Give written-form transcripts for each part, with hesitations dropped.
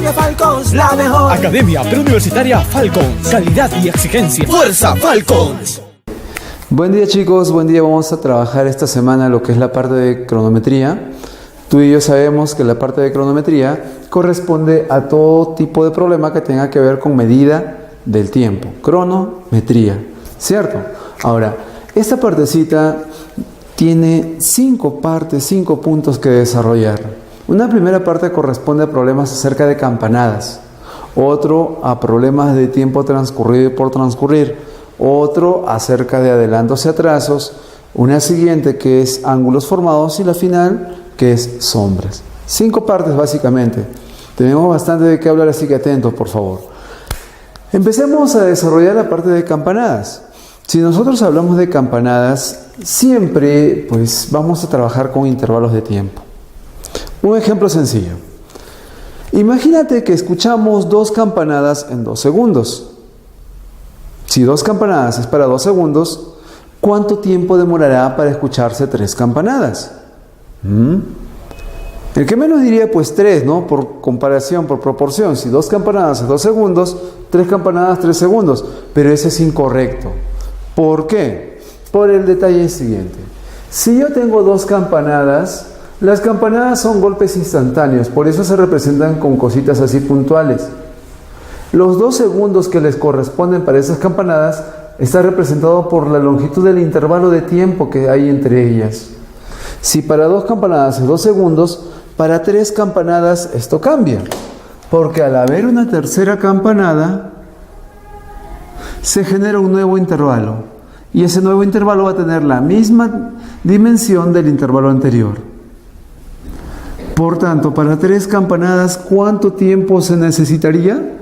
Academia Falcons, la mejor. Academia Preuniversitaria Falcons. Calidad y exigencia. ¡Fuerza Falcons! Buen día, chicos, buen día. Vamos a trabajar esta semana lo que es la parte de cronometría. Tú y yo sabemos que la parte de cronometría corresponde a todo tipo de problema que tenga que ver con medida del tiempo. Cronometría, ¿cierto? Ahora, esta partecita tiene 5 partes, 5 puntos que desarrollar. Una primera parte corresponde a problemas acerca de campanadas, otro a problemas de tiempo transcurrido y por transcurrir, otro acerca de adelantos y atrasos, una siguiente que es ángulos formados y la final que es sombras. 5 partes básicamente. Tenemos bastante de qué hablar, así que atentos por favor. Empecemos a desarrollar la parte de campanadas. Si nosotros hablamos de campanadas, siempre pues vamos a trabajar con intervalos de tiempo. Un ejemplo sencillo. Imagínate que escuchamos 2 campanadas en 2 segundos. Si 2 campanadas es para 2 segundos, ¿cuánto tiempo demorará para escucharse 3 campanadas? El que menos diría pues 3, ¿no? Por comparación, por proporción. Si 2 campanadas es 2 segundos, 3 campanadas 3 segundos. Pero ese es incorrecto. ¿Por qué? Por el detalle siguiente. Si yo tengo 2 campanadas, las campanadas son golpes instantáneos, por eso se representan con cositas así puntuales. Los 2 segundos que les corresponden para esas campanadas está representado por la longitud del intervalo de tiempo que hay entre ellas. Si para 2 campanadas es 2 segundos, para 3 campanadas esto cambia, porque al haber una tercera campanada, se genera un nuevo intervalo, y ese nuevo intervalo va a tener la misma dimensión del intervalo anterior. Por tanto, para 3 campanadas, ¿cuánto tiempo se necesitaría?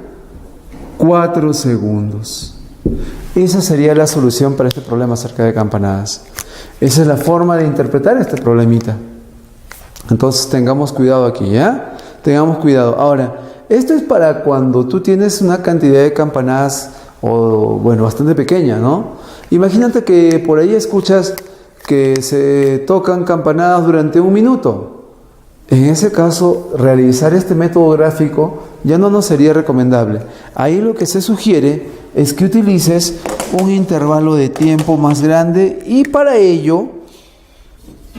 4 segundos. Esa sería la solución para este problema acerca de campanadas. Esa es la forma de interpretar este problemita. Entonces tengamos cuidado aquí, ¿ya? Tengamos cuidado. Ahora, esto es para cuando tú tienes una cantidad de campanadas, bastante pequeña, ¿no? Imagínate que por ahí escuchas que se tocan campanadas durante 1 minuto. En ese caso, realizar este método gráfico ya no nos sería recomendable. Ahí lo que se sugiere es que utilices un intervalo de tiempo más grande y para ello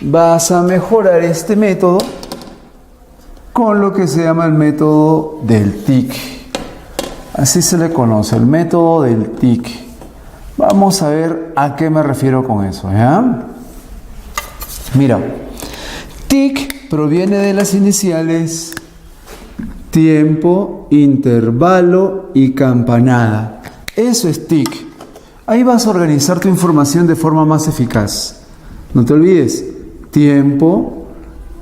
vas a mejorar este método con lo que se llama el método del TIC. Así se le conoce, el método del TIC. Vamos a ver a qué me refiero con eso, ¿ya? Mira, TIC proviene de las iniciales tiempo, intervalo y campanada. Eso es TIC. Ahí vas a organizar tu información de forma más eficaz. No te olvides, tiempo,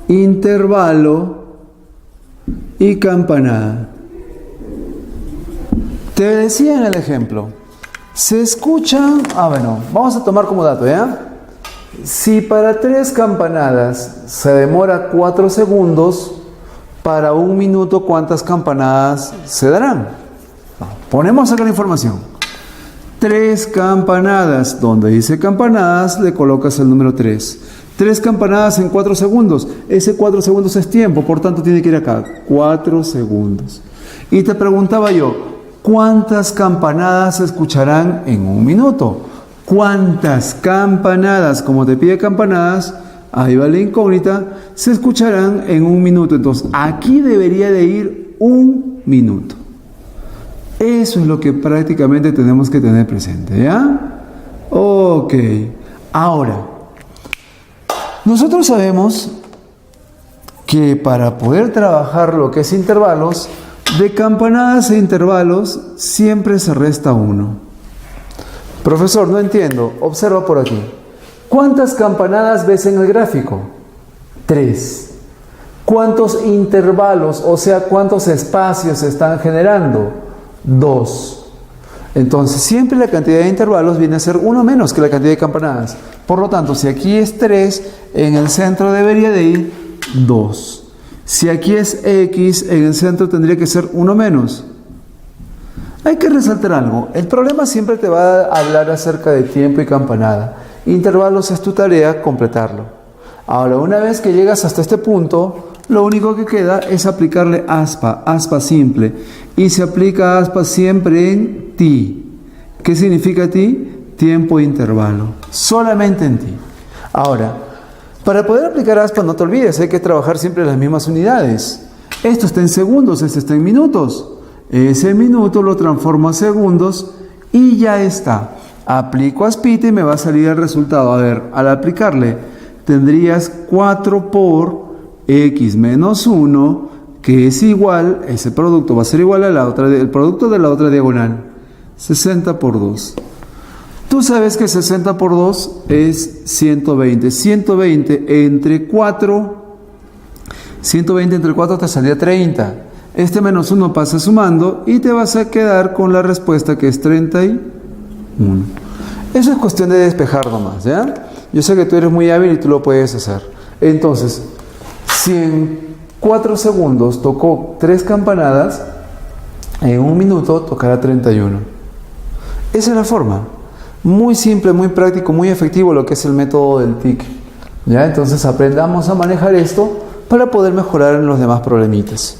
intervalo y campanada. Te decía en el ejemplo, se escuchan, vamos a tomar como dato, ¿ya? Si para 3 campanadas se demora 4 segundos, para 1 minuto, ¿cuántas campanadas se darán? Ponemos acá la información. 3 campanadas, donde dice campanadas, le colocas el número 3. 3 campanadas en 4 segundos. Ese 4 segundos es tiempo, por tanto tiene que ir acá. 4 segundos. Y te preguntaba yo, ¿cuántas campanadas se escucharán en 1 minuto? ¿Cuántas campanadas, como te pide campanadas, ahí va la incógnita, se escucharán en 1 minuto? Entonces, aquí debería de ir 1 minuto. Eso es lo que prácticamente tenemos que tener presente, ¿ya? Ok. Ahora, nosotros sabemos que para poder trabajar lo que es intervalos, de campanadas e intervalos siempre se resta 1. Profesor, no entiendo. Observa por aquí. ¿Cuántas campanadas ves en el gráfico? 3. ¿Cuántos intervalos, o sea, cuántos espacios se están generando? 2. Entonces, siempre la cantidad de intervalos viene a ser 1 menos que la cantidad de campanadas. Por lo tanto, si aquí es 3, en el centro debería de ir 2. Si aquí es X, en el centro tendría que ser 1 menos. Hay que resaltar algo. El problema siempre te va a hablar acerca de tiempo y campanada. Intervalos es tu tarea completarlo. Ahora, una vez que llegas hasta este punto, lo único que queda es aplicarle aspa, aspa simple. Y se aplica aspa siempre en ti. ¿Qué significa ti? Tiempo e intervalo. Solamente en ti. Ahora, para poder aplicar aspa, no te olvides, hay que trabajar siempre las mismas unidades. Esto está en segundos, este está en minutos. Ese minuto lo transformo a segundos y ya está. Aplico aspita y me va a salir el resultado. A ver, al aplicarle, tendrías 4 por x menos 1, que es igual, ese producto va a ser igual a la otra, el producto de la otra diagonal. 60 por 2. Tú sabes que 60 por 2 es 120. 120 entre 4 te salía 30. Este menos 1 pasa sumando y te vas a quedar con la respuesta que es 31. Eso es cuestión de despejar nomás, ¿ya? Yo sé que tú eres muy hábil y tú lo puedes hacer. Entonces, si en 4 segundos tocó 3 campanadas, en 1 minuto tocará 31. Esa es la forma. Muy simple, muy práctico, muy efectivo lo que es el método del TIC. ¿Ya? Entonces aprendamos a manejar esto para poder mejorar en los demás problemitas.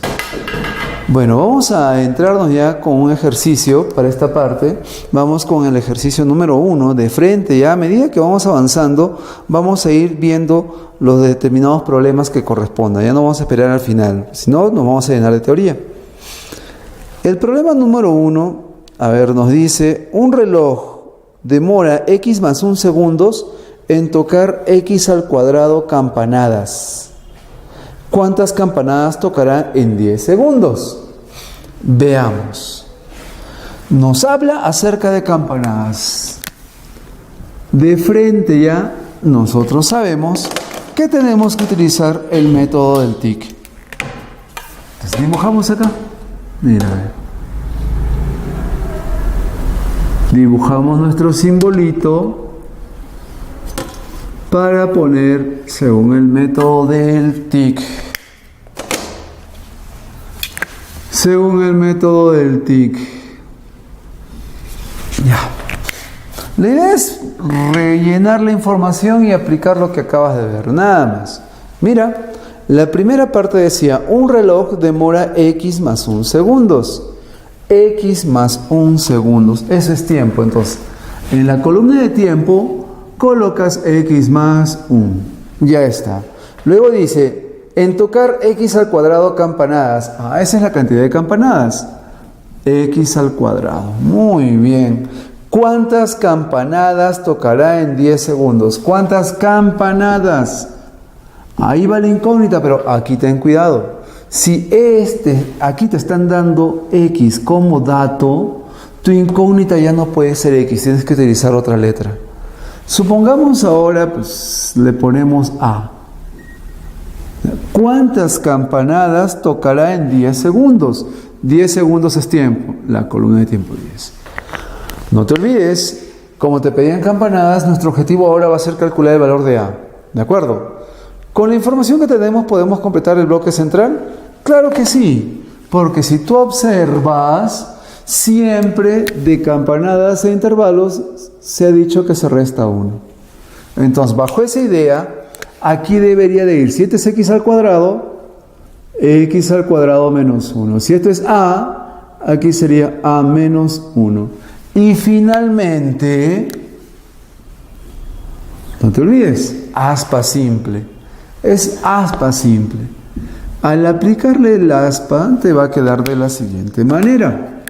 Bueno, vamos a entrarnos ya con un ejercicio para esta parte. Vamos con el ejercicio número 1 de frente. Ya a medida que vamos avanzando, vamos a ir viendo los determinados problemas que correspondan. Ya no vamos a esperar al final, si no, nos vamos a llenar de teoría. El problema número 1, a ver, nos dice, un reloj demora x más 1 segundos en tocar x al cuadrado campanadas. ¿Cuántas campanadas tocará en 10 segundos? Veamos. Nos habla acerca de campanadas. De frente ya nosotros sabemos que tenemos que utilizar el método del TIC. Entonces dibujamos acá. Mira, a ver. Dibujamos nuestro simbolito para poner según el método del TIC. Según el método del TIC. Ya. La idea es rellenar la información y aplicar lo que acabas de ver, nada más. Mira, la primera parte decía, un reloj demora x más 1 segundos. X más 1 segundos, eso es tiempo. Entonces, en la columna de tiempo colocas x más 1, ya está. Luego dice, en tocar x al cuadrado campanadas, esa es la cantidad de campanadas, x al cuadrado, muy bien. ¿Cuántas campanadas tocará en 10 segundos? ¿Cuántas campanadas? Ahí va la incógnita, pero aquí ten cuidado. Si aquí te están dando x como dato, tu incógnita ya no puede ser x, tienes que utilizar otra letra. Supongamos ahora, pues le ponemos a. ¿Cuántas campanadas tocará en 10 segundos? 10 segundos es tiempo, la columna de tiempo 10. No te olvides, como te pedían campanadas, nuestro objetivo ahora va a ser calcular el valor de a. ¿De acuerdo? ¿Con la información que tenemos podemos completar el bloque central? Claro que sí, porque si tú observas, siempre de campanadas e intervalos se ha dicho que se resta 1. Entonces, bajo esa idea, aquí debería de ir, si esto es x al cuadrado menos 1. Si esto es a, aquí sería a menos 1. Y finalmente, no te olvides, aspa simple. Es aspa simple. Al aplicarle el aspa, te va a quedar de la siguiente manera.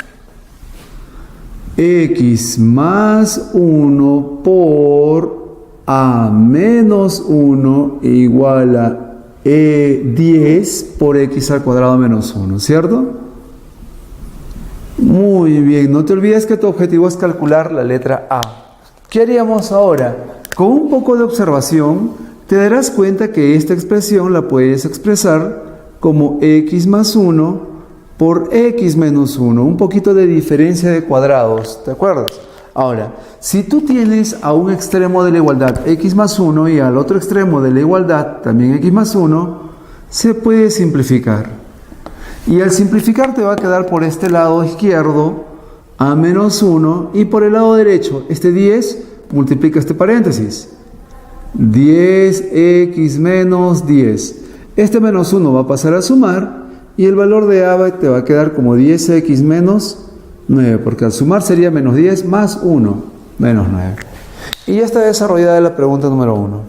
X más 1 por a menos 1 igual a 10 por x al cuadrado menos 1, ¿cierto? Muy bien, no te olvides que tu objetivo es calcular la letra a. ¿Qué haríamos ahora? Con un poco de observación, te darás cuenta que esta expresión la puedes expresar como x más 1 por x menos 1, un poquito de diferencia de cuadrados, ¿te acuerdas? Ahora, si tú tienes a un extremo de la igualdad x más 1 y al otro extremo de la igualdad también x más 1, se puede simplificar. Y al simplificar te va a quedar por este lado izquierdo a menos 1 y por el lado derecho, este 10 multiplica este paréntesis. 10x menos 10. Este menos 1 va a pasar a sumar y el valor de A te va a quedar como 10x menos 9, porque al sumar sería menos 10 más 1, menos 9. Y ya está desarrollada la pregunta número 1.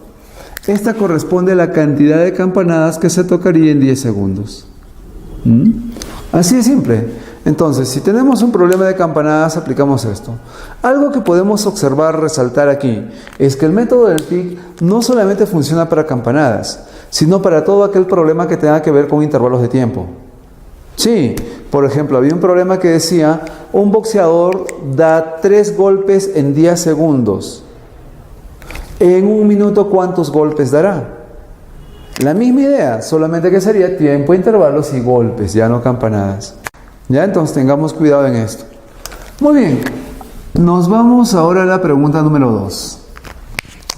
Esta corresponde a la cantidad de campanadas que se tocaría en 10 segundos. Así de simple. Entonces, si tenemos un problema de campanadas, aplicamos esto. Algo que podemos observar, resaltar aquí, es que el método del TIC no solamente funciona para campanadas, sino para todo aquel problema que tenga que ver con intervalos de tiempo. Sí, por ejemplo, había un problema que decía, un boxeador da 3 golpes en 10 segundos. En un minuto, ¿cuántos golpes dará? La misma idea, solamente que sería tiempo, intervalos y golpes, ya no campanadas. Ya, entonces tengamos cuidado en esto. Muy bien, nos vamos ahora a la pregunta número 2.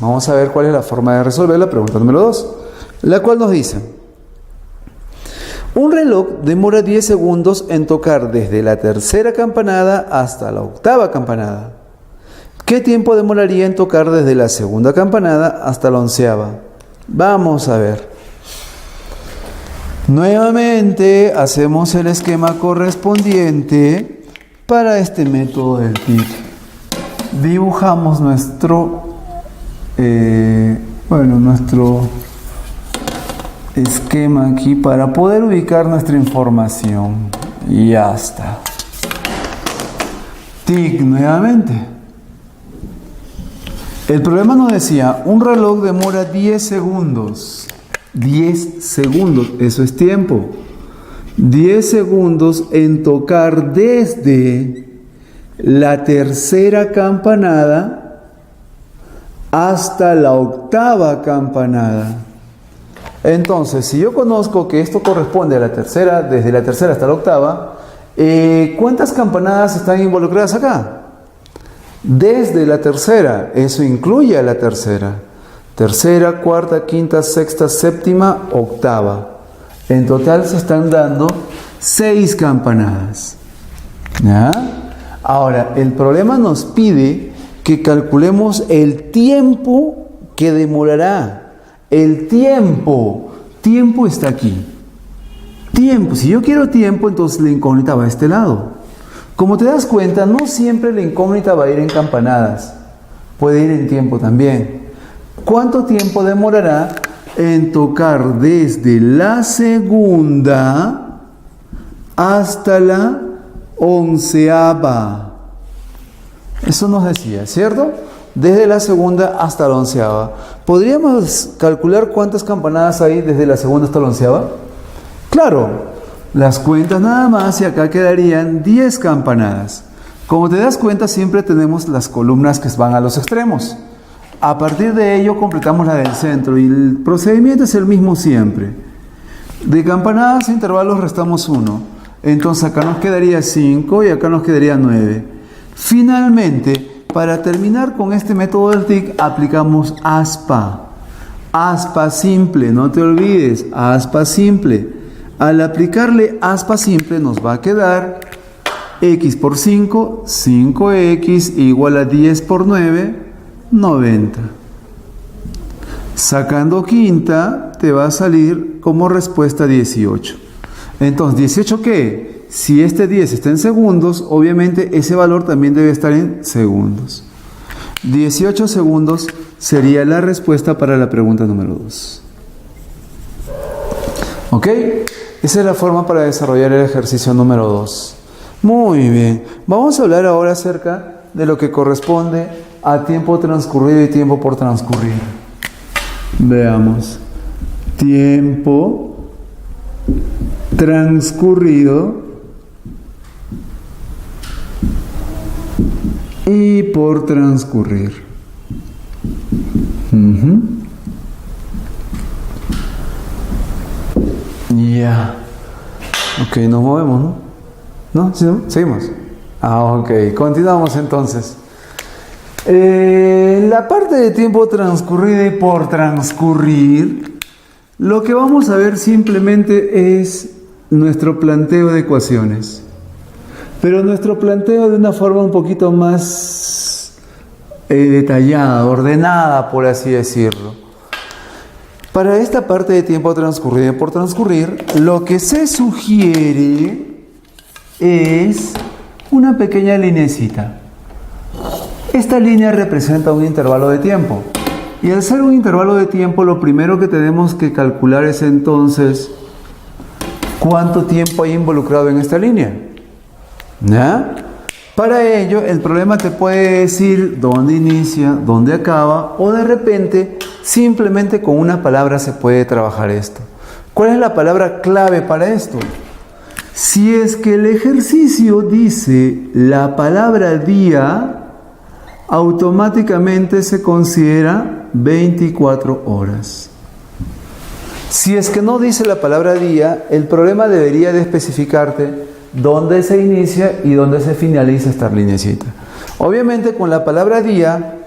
Vamos a ver cuál es la forma de resolver la pregunta número 2, la cual nos dice: un reloj demora 10 segundos en tocar desde la tercera campanada hasta la octava campanada. ¿Qué tiempo demoraría en tocar desde la segunda campanada hasta la onceava? Vamos a ver. Nuevamente hacemos el esquema correspondiente para este método del TIC. Dibujamos nuestro esquema aquí para poder ubicar nuestra información. Y ya está. TIC nuevamente. El problema nos decía, un reloj demora 10 segundos. 10 segundos, eso es tiempo. 10 segundos en tocar desde la tercera campanada hasta la octava campanada. Entonces, si yo conozco que esto corresponde a la tercera, desde la tercera hasta la octava, ¿cuántas campanadas están involucradas acá? Desde la tercera, eso incluye a la tercera. Tercera, cuarta, quinta, sexta, séptima, octava. En total se están dando 6 campanadas. ¿Ya? Ahora, el problema nos pide que calculemos el tiempo que demorará. El tiempo está aquí. Tiempo, si yo quiero tiempo, entonces la incógnita va a este lado. Como te das cuenta, no siempre la incógnita va a ir en campanadas. Puede ir en tiempo también. ¿Cuánto tiempo demorará en tocar desde la segunda hasta la onceava? Eso nos decía, ¿cierto? Desde la segunda hasta la onceava. ¿Podríamos calcular cuántas campanadas hay desde la segunda hasta la onceava? Claro, las cuentas nada más y acá quedarían 10 campanadas. Como te das cuenta, siempre tenemos las columnas que van a los extremos. A partir de ello completamos la del centro y el procedimiento es el mismo siempre. De campanadas a intervalos restamos 1. Entonces acá nos quedaría 5 y acá nos quedaría 9. Finalmente, para terminar con este método del TIC, aplicamos aspa. Aspa simple, no te olvides, aspa simple. Al aplicarle aspa simple nos va a quedar x por 5, 5x igual a 10 por 9, 90. Sacando quinta te va a salir como respuesta 18. Entonces, ¿18 qué? Si este 10 está en segundos, obviamente ese valor también debe estar en segundos. 18 segundos sería la respuesta para la pregunta número 2. ¿Ok? Esa es la forma para desarrollar el ejercicio número 2. Muy bien. Vamos a hablar ahora acerca de lo que corresponde a tiempo transcurrido y tiempo por transcurrir. Veamos. Tiempo transcurrido y por transcurrir. Ya. Ok, nos movemos, ¿no? ¿No? ¿Sí, no? ¿Seguimos? Ok, continuamos entonces. La parte de tiempo transcurrido y por transcurrir, lo que vamos a ver simplemente es nuestro planteo de ecuaciones. Pero nuestro planteo de una forma un poquito más detallada, ordenada, por así decirlo. Para esta parte de tiempo transcurrido y por transcurrir, lo que se sugiere es una pequeña linecita. Esta línea representa un intervalo de tiempo. Y al ser un intervalo de tiempo, lo primero que tenemos que calcular es entonces cuánto tiempo hay involucrado en esta línea. ¿Ya? Para ello, el problema te puede decir dónde inicia, dónde acaba, o de repente, simplemente con una palabra se puede trabajar esto. ¿Cuál es la palabra clave para esto? Si es que el ejercicio dice la palabra día, automáticamente se considera 24 horas. Si es que no dice la palabra día, el problema debería de especificarte dónde se inicia y dónde se finaliza esta linecita. Obviamente con la palabra día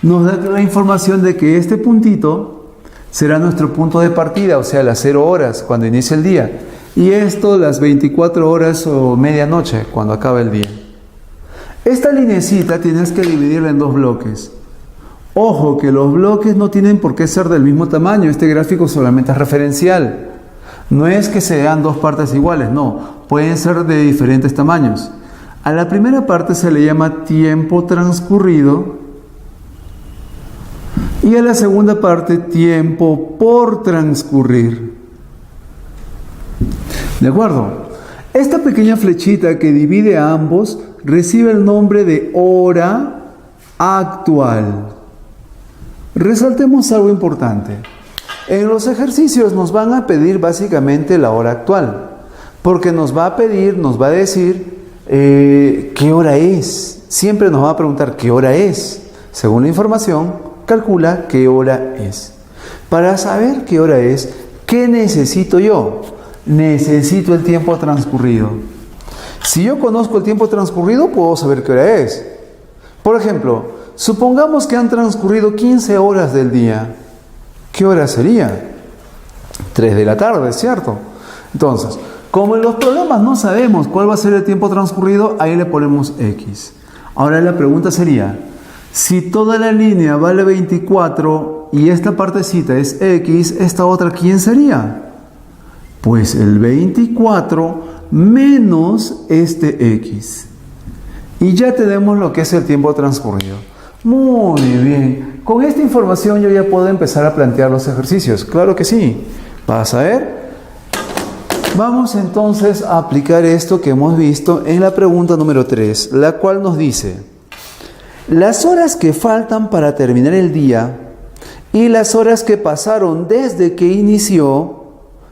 nos da la información de que este puntito será nuestro punto de partida, o sea, las 0 horas cuando inicia el día, y esto las 24 horas o medianoche cuando acaba el día. Esta linecita tienes que dividirla en 2 bloques. Ojo que los bloques no tienen por qué ser del mismo tamaño, este gráfico solamente es referencial. No es que sean 2 partes iguales, no, pueden ser de diferentes tamaños. A la primera parte se le llama tiempo transcurrido y a la segunda parte tiempo por transcurrir. ¿De acuerdo? Esta pequeña flechita que divide a ambos recibe el nombre de hora actual. Resaltemos algo importante. En los ejercicios nos van a pedir básicamente la hora actual, porque nos va a decir qué hora es. Siempre nos va a preguntar qué hora es. Según la información, calcula qué hora es. Para saber qué hora es, ¿qué necesito yo? Necesito el tiempo transcurrido. Si yo conozco el tiempo transcurrido, puedo saber qué hora es. Por ejemplo, supongamos que han transcurrido 15 horas del día. ¿Qué hora sería? 3 de la tarde, ¿cierto? Entonces, como en los programas no sabemos cuál va a ser el tiempo transcurrido, ahí le ponemos X. Ahora la pregunta sería, si toda la línea vale 24 y esta partecita es X, ¿esta otra quién sería? Pues el 24 menos este X. Y ya tenemos lo que es el tiempo transcurrido. Muy bien. Con esta información yo ya puedo empezar a plantear los ejercicios. Claro que sí. ¿Vas a ver? Vamos entonces a aplicar esto que hemos visto en la pregunta número 3, la cual nos dice: las horas que faltan para terminar el día y las horas que pasaron desde que inició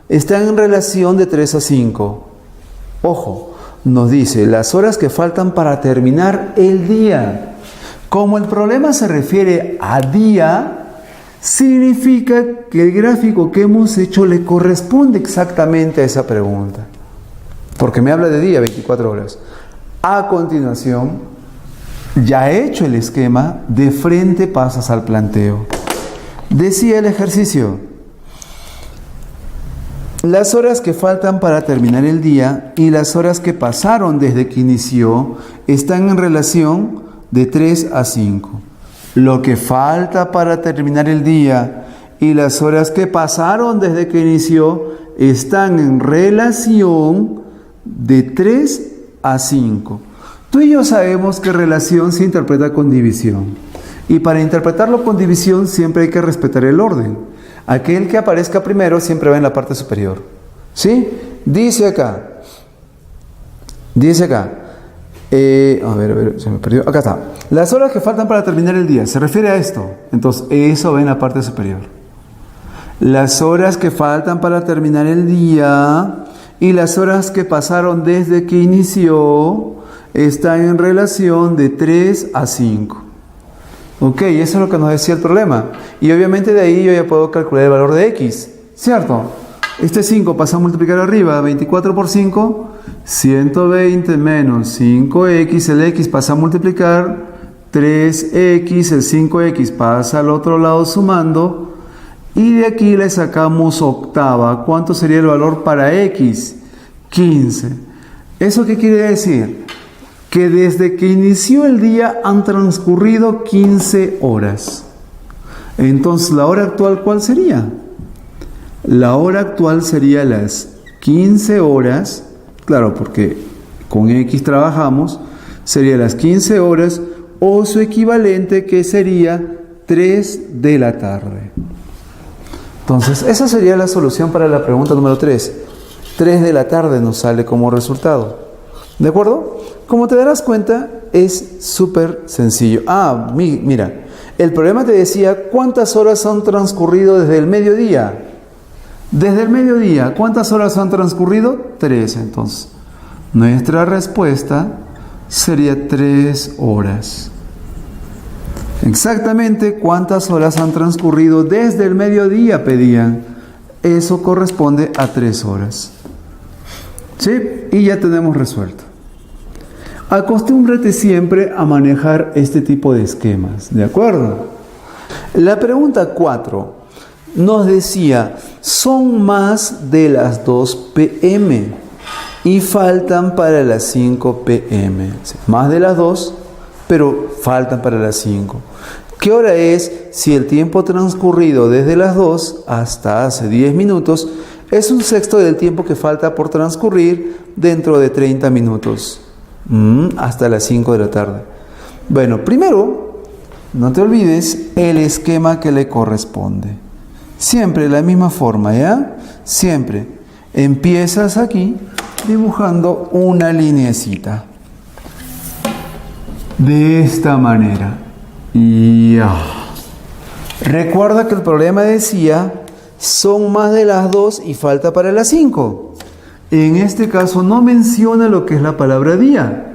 están en relación de 3 a 5. Ojo, nos dice las horas que faltan para terminar el día. Como el problema se refiere a día, significa que el gráfico que hemos hecho le corresponde exactamente a esa pregunta. Porque me habla de día, 24 horas. A continuación, ya hecho el esquema, de frente pasas al planteo. Decía el ejercicio: las horas que faltan para terminar el día y las horas que pasaron desde que inició están en relación de 3 a 5. Lo que falta para terminar el día y las horas que pasaron desde que inició están en relación de 3 a 5. Tú y yo sabemos que relación se interpreta con división. Y para interpretarlo con división siempre hay que respetar el orden. Aquel que aparezca primero siempre va en la parte superior. ¿Sí? Dice acá. A ver, se me perdió. Acá está. Las horas que faltan para terminar el día. Se refiere a esto. Entonces, eso va en la parte superior. Las horas que faltan para terminar el día y las horas que pasaron desde que inició están en relación de 3 a 5. Ok, eso es lo que nos decía el problema. Y obviamente de ahí yo ya puedo calcular el valor de X. ¿Cierto? Este 5 pasa a multiplicar arriba. 24 por 5, 120 menos 5X. El X pasa a multiplicar 3X. El 5X pasa al otro lado sumando. Y de aquí le sacamos octava. ¿Cuánto sería el valor para X? 15. ¿Eso qué quiere decir? que desde que inició el día han transcurrido 15 horas. Entonces, ¿la hora actual cuál sería? La hora actual sería las 15 horas, claro, porque con X trabajamos, sería las 15 horas o su equivalente, que sería 3 de la tarde. Entonces, esa sería la solución para la pregunta número 3. 3 de la tarde nos sale como resultado. ¿De acuerdo? Como te darás cuenta, es súper sencillo. Mira, el problema te decía cuántas horas han transcurrido desde el mediodía. Desde el mediodía, ¿cuántas horas han transcurrido? 3. Entonces, nuestra respuesta sería 3 horas. Exactamente cuántas horas han transcurrido desde el mediodía, pedían. Eso corresponde a 3 horas. ¿Sí? Y ya tenemos resuelto. Acostúmbrate siempre a manejar este tipo de esquemas, ¿de acuerdo? La pregunta 4 nos decía, son más de las 2 p.m. y faltan para las 5 p.m. Más de las 2, pero faltan para las 5. ¿Qué hora es si el tiempo transcurrido desde las 2 hasta hace 10 minutos es un sexto del tiempo que falta por transcurrir dentro de 30 minutos? Hasta las 5 de la tarde. Bueno, primero, no te olvides el esquema que le corresponde. Siempre de la misma forma, ¿ya? Siempre empiezas aquí dibujando una lineecita. De esta manera. Y recuerda que el problema decía, son más de las 2 y falta para las 5. En este caso no menciona lo que es la palabra día.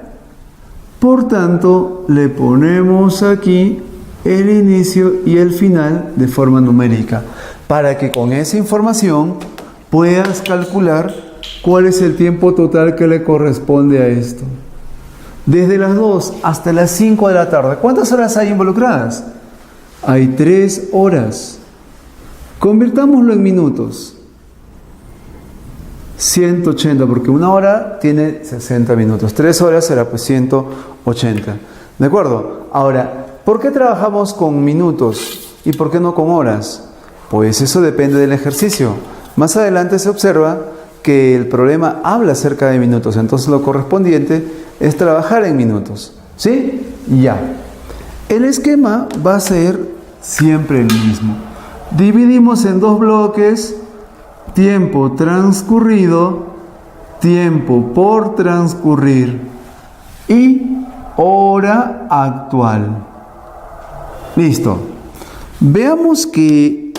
Por tanto, le ponemos aquí el inicio y el final de forma numérica, para que con esa información puedas calcular cuál es el tiempo total que le corresponde a esto. Desde las 2 hasta las 5 de la tarde, ¿cuántas horas hay involucradas? Hay 3 horas. Convirtámoslo en minutos. 180, porque una hora tiene 60 minutos. 3 horas será pues 180. ¿De acuerdo? Ahora, ¿por qué trabajamos con minutos y por qué no con horas? Pues eso depende del ejercicio. Más adelante se observa que el problema habla acerca de minutos, entonces lo correspondiente es trabajar en minutos. ¿Sí? Ya. El esquema va a ser siempre el mismo. Dividimos en 2 bloques: tiempo transcurrido, tiempo por transcurrir y hora actual. Listo. Veamos que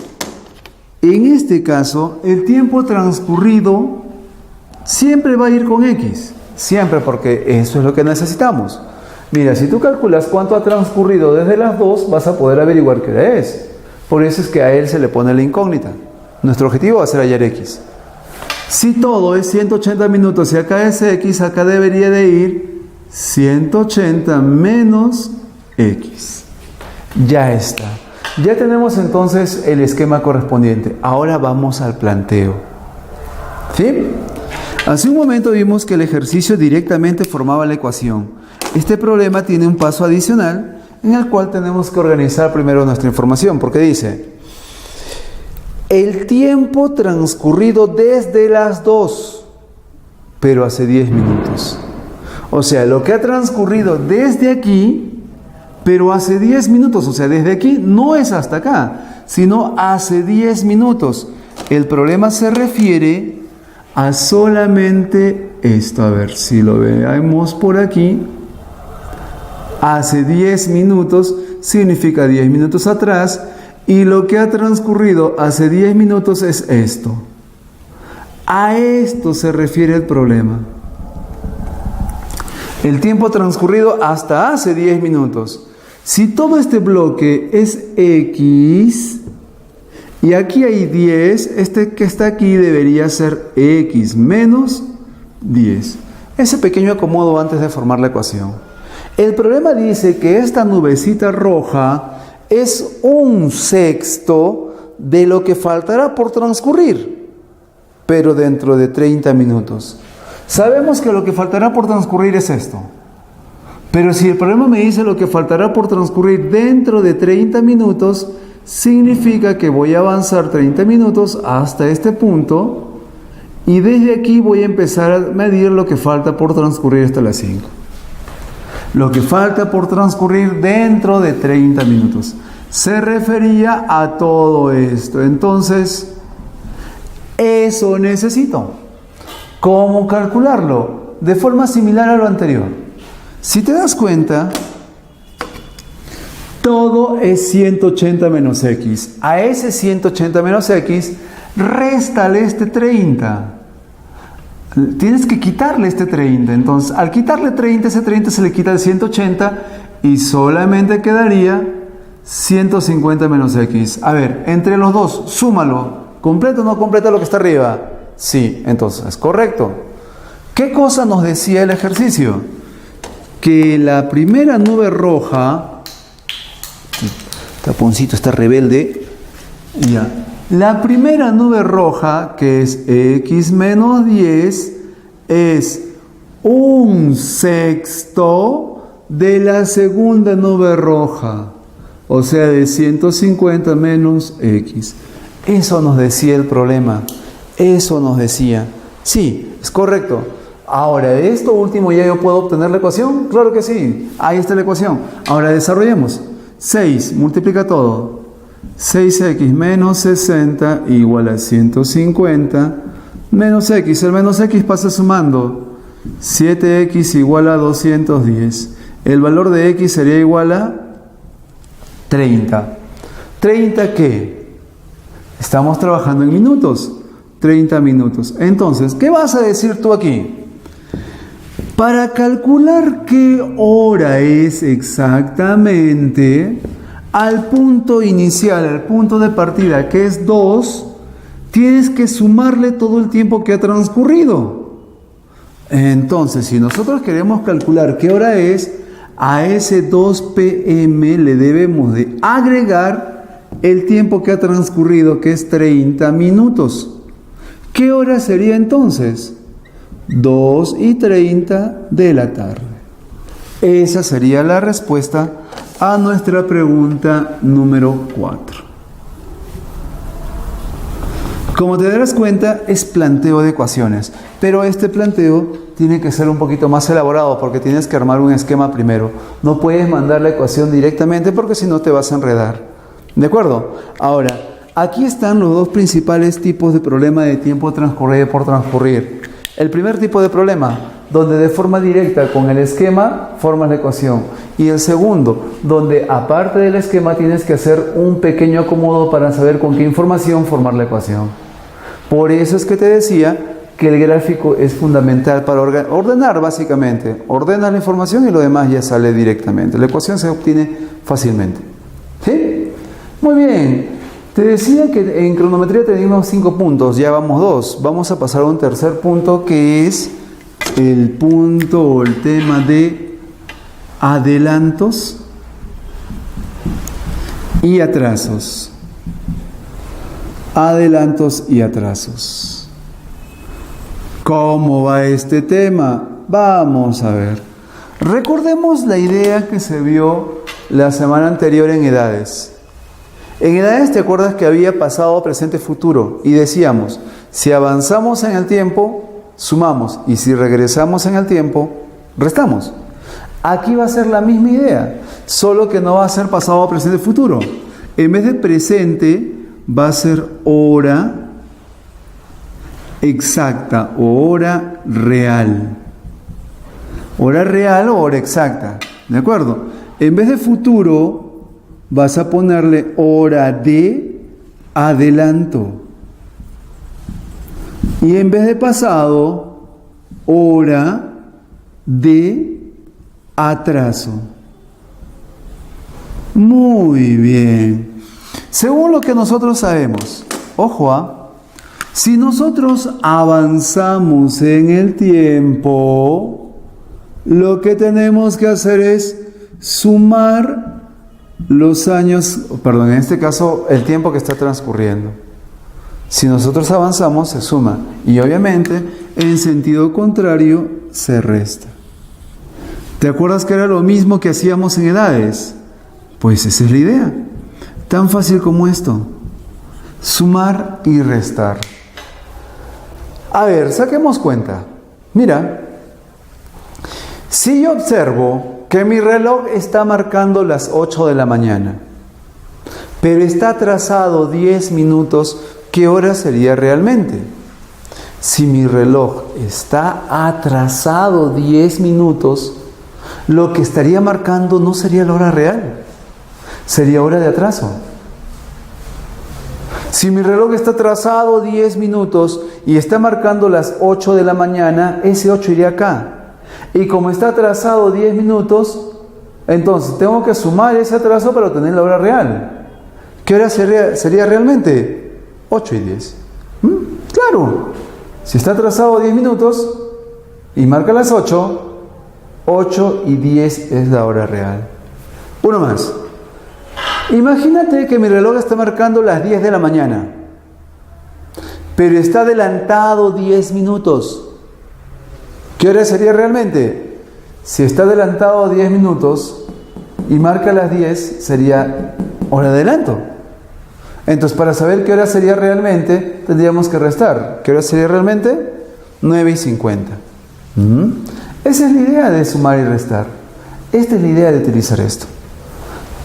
en este caso el tiempo transcurrido siempre va a ir con X. Siempre, porque eso es lo que necesitamos. Mira, si tú calculas cuánto ha transcurrido desde las 2, vas a poder averiguar qué hora es. Por eso es que a él se le pone la incógnita. Nuestro objetivo va a ser hallar X. Si todo es 180 minutos y acá es X, acá debería de ir 180 menos X. Ya está. Ya tenemos entonces el esquema correspondiente. Ahora vamos al planteo. ¿Sí? Hace un momento vimos que el ejercicio directamente formaba la ecuación. Este problema tiene un paso adicional en el cual tenemos que organizar primero nuestra información, porque dice: el tiempo transcurrido desde las 2, pero hace 10 minutos. O sea, lo que ha transcurrido desde aquí, pero hace 10 minutos. O sea, desde aquí no es hasta acá, sino hace 10 minutos. El problema se refiere a solamente esto. A ver si lo veamos por aquí. Hace 10 minutos significa 10 minutos atrás. Y lo que ha transcurrido hace 10 minutos es esto. A esto se refiere el problema. El tiempo transcurrido hasta hace 10 minutos. Si todo este bloque es X y aquí hay 10, este que está aquí debería ser X menos 10. Ese pequeño acomodo antes de formar la ecuación. El problema dice que esta nubecita roja es un sexto de lo que faltará por transcurrir, pero dentro de 30 minutos. Sabemos que lo que faltará por transcurrir es esto. Pero si el problema me dice lo que faltará por transcurrir dentro de 30 minutos, significa que voy a avanzar 30 minutos hasta este punto y desde aquí voy a empezar a medir lo que falta por transcurrir hasta las 5. Lo que falta por transcurrir dentro de 30 minutos. Se refería a todo esto. Entonces, eso necesito. ¿Cómo calcularlo? De forma similar a lo anterior. Si te das cuenta, todo es 180 menos x. A ese 180 menos x, réstale este 30. Tienes que quitarle este 30. Entonces, al quitarle 30, ese 30 se le quita el 180 y solamente quedaría 150 menos x. A ver, entre los dos, súmalo. ¿Completa o no completa lo que está arriba? Sí, entonces es correcto. ¿Qué cosa nos decía el ejercicio? Que la primera nube roja, Taponcito está rebelde, ya. La primera nube roja, que es x menos 10, es 1/6 de la segunda nube roja, o sea, de 150 menos x. Eso nos decía el problema, eso nos decía. Sí, es correcto. Ahora, de esto último ya yo puedo obtener la ecuación. Claro que sí, ahí está la ecuación. Ahora desarrollemos. 6, multiplica todo. 6x menos 60 igual a 150 menos x. El menos x pasa sumando. 7x igual a 210. El valor de x sería igual a 30. ¿30 qué? Estamos trabajando en minutos. 30 minutos. Entonces, ¿qué vas a decir tú aquí? Para calcular qué hora es exactamente, al punto inicial, al punto de partida, que es 2, tienes que sumarle todo el tiempo que ha transcurrido. Entonces, si nosotros queremos calcular qué hora es, a ese 2 p.m. le debemos de agregar el tiempo que ha transcurrido, que es 30 minutos. ¿Qué hora sería entonces? 2:30 de la tarde. Esa sería la respuesta a nuestra pregunta número 4. Como te darás cuenta, es planteo de ecuaciones, pero este planteo tiene que ser un poquito más elaborado porque tienes que armar un esquema primero. No puedes mandar la ecuación directamente porque si no te vas a enredar. ¿De acuerdo? Ahora, aquí están los dos principales tipos de problema de tiempo transcurrido por transcurrir. El primer tipo de problema, donde de forma directa con el esquema formas la ecuación. Y el segundo, donde aparte del esquema tienes que hacer un pequeño acomodo para saber con qué información formar la ecuación. Por eso es que te decía que el gráfico es fundamental para ordenar básicamente. Ordenas la información y lo demás ya sale directamente. La ecuación se obtiene fácilmente. ¿Sí? Muy bien. Te decía que en cronometría teníamos 5 puntos, ya vamos 2. Vamos a pasar a un tercer punto que es el punto o el tema de adelantos y atrasos. Adelantos y atrasos. ¿Cómo va este tema? Vamos a ver. Recordemos la idea que se vio la semana anterior en edades. En edades, ¿te acuerdas que había pasado, presente, futuro? Y decíamos, si avanzamos en el tiempo, sumamos. Y si regresamos en el tiempo, restamos. Aquí va a ser la misma idea, solo que no va a ser pasado, presente, futuro. En vez de presente, va a ser hora exacta o hora real. Hora real o hora exacta, ¿de acuerdo? En vez de futuro, vas a ponerle hora de adelanto. Y en vez de pasado, hora de atraso. Muy bien. Según lo que nosotros sabemos, ojo, si nosotros avanzamos en el tiempo, lo que tenemos que hacer es sumar los años, perdón, en este caso el tiempo que está transcurriendo. Si nosotros avanzamos se suma y obviamente en sentido contrario se resta. ¿Te acuerdas que era lo mismo que hacíamos en edades? Pues esa es la idea. Tan fácil como esto. Sumar y restar. A ver, saquemos cuenta. Mira, si yo observo que mi reloj está marcando las 8 de la mañana, pero está atrasado 10 minutos, ¿qué hora sería realmente? Si mi reloj está atrasado 10 minutos, lo que estaría marcando no sería la hora real, sería hora de atraso. Si mi reloj está atrasado 10 minutos y está marcando las 8 de la mañana, ese 8 iría acá. Y como está atrasado 10 minutos, entonces tengo que sumar ese atraso para obtener la hora real. ¿Qué hora sería realmente? 8 y 10. Claro, si está atrasado 10 minutos y marca las 8, 8 y 10 es la hora real. Uno más. Imagínate que mi reloj está marcando las 10 de la mañana, pero está adelantado 10 minutos. ¿Qué hora sería realmente? Si está adelantado 10 minutos y marca las 10, sería hora de adelanto. Entonces, para saber qué hora sería realmente, tendríamos que restar. ¿Qué hora sería realmente? 9 y 50. Esa es la idea de sumar y restar. Esta es la idea de utilizar esto.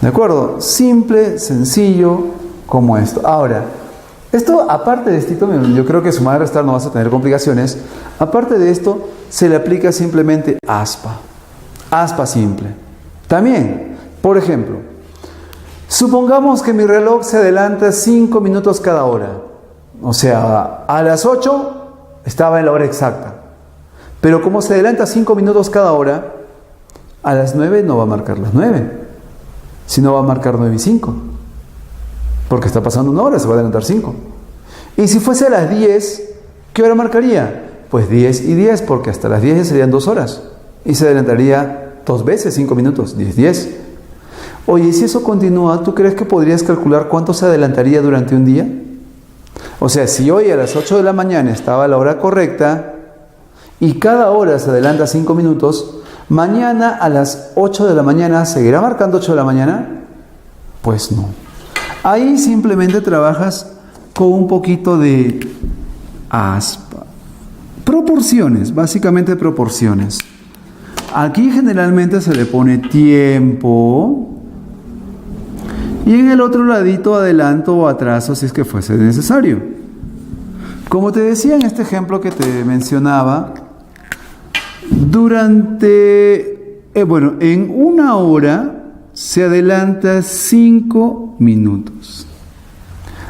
¿De acuerdo? Simple, sencillo, como esto. Ahora, esto, aparte de esto, yo creo que sumar y restar no vas a tener complicaciones. Aparte de esto, se le aplica simplemente aspa. Aspa simple. También, por ejemplo, supongamos que mi reloj se adelanta 5 minutos cada hora. O sea, a las 8 estaba en la hora exacta. Pero como se adelanta 5 minutos cada hora, a las 9 no va a marcar las 9. Sino va a marcar 9 y 5. Porque está pasando una hora, se va a adelantar 5. Y si fuese a las 10, ¿qué hora marcaría? Pues 10 y 10, porque hasta las 10 ya serían 2 horas. Y se adelantaría 2 veces 5 minutos, 10, 10. Oye, si eso continúa, ¿tú crees que podrías calcular cuánto se adelantaría durante un día? O sea, si hoy a las 8 de la mañana estaba la hora correcta y cada hora se adelanta 5 minutos, mañana a las 8 de la mañana, ¿seguirá marcando 8 de la mañana? Pues no. Ahí simplemente trabajas con un poquito de aspa. Proporciones, básicamente proporciones. Aquí generalmente se le pone tiempo y en el otro ladito adelanto o atraso si es que fuese necesario. Como te decía en este ejemplo que te mencionaba, en una hora se adelanta 5 minutos.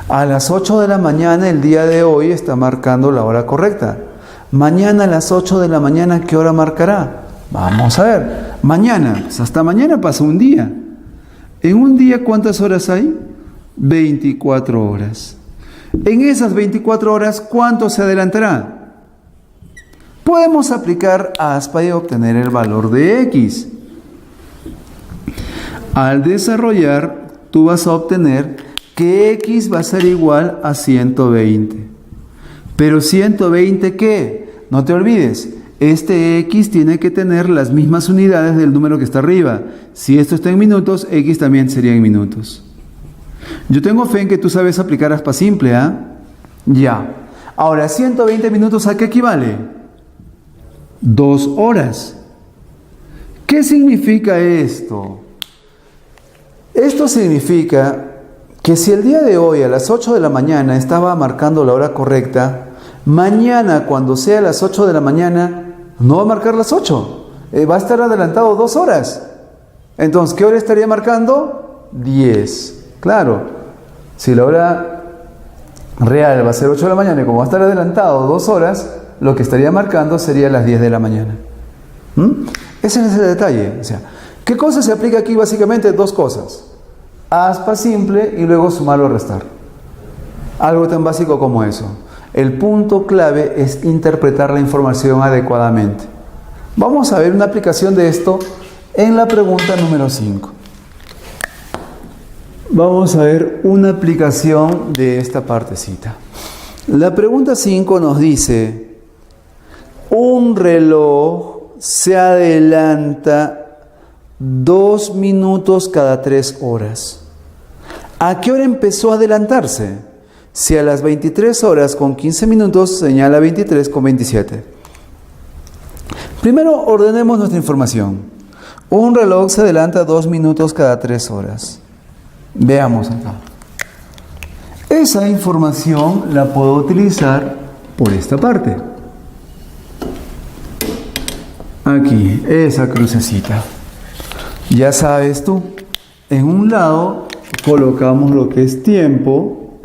A las 8 de la mañana el día de hoy está marcando la hora correcta. Mañana a las 8 de la mañana, ¿qué hora marcará? Vamos a ver. Mañana, pues hasta mañana pasa un día. En un día, ¿cuántas horas hay? 24 horas. En esas 24 horas, ¿cuánto se adelantará? Podemos aplicar aspa y obtener el valor de X. Al desarrollar, tú vas a obtener que X va a ser igual a 120. Pero 120, ¿qué? No te olvides, este X tiene que tener las mismas unidades del número que está arriba. Si esto está en minutos, X también sería en minutos. Yo tengo fe en que tú sabes aplicar aspa simple, ¿ah? Ya. Ahora, 120 minutos, ¿a qué equivale? 2 horas. ¿Qué significa esto? Esto significa que si el día de hoy a las 8 de la mañana estaba marcando la hora correcta, mañana cuando sea a las 8 de la mañana no va a marcar las 8, va a estar adelantado 2 horas. Entonces, ¿qué hora estaría marcando? 10. Claro, si la hora real va a ser 8 de la mañana y como va a estar adelantado 2 horas, lo que estaría marcando sería las 10 de la mañana. Ese es el detalle. O sea, ¿qué cosa se aplica aquí? Básicamente 2 cosas. Aspa simple y luego sumar o restar. Algo tan básico como eso. El punto clave es interpretar la información adecuadamente. Vamos a ver una aplicación de esto en la pregunta número 5. Vamos a ver una aplicación de esta partecita. La pregunta 5 nos dice: un reloj se adelanta 2 minutos cada 3 horas. ¿A qué hora empezó a adelantarse? Si a las 23 horas con 15 minutos señala 23 con 27. Primero ordenemos nuestra información. Un reloj se adelanta 2 minutos cada 3 horas. Veamos acá. Esa información la puedo utilizar por esta parte. Aquí, esa crucecita. Ya sabes tú, en un lado colocamos lo que es tiempo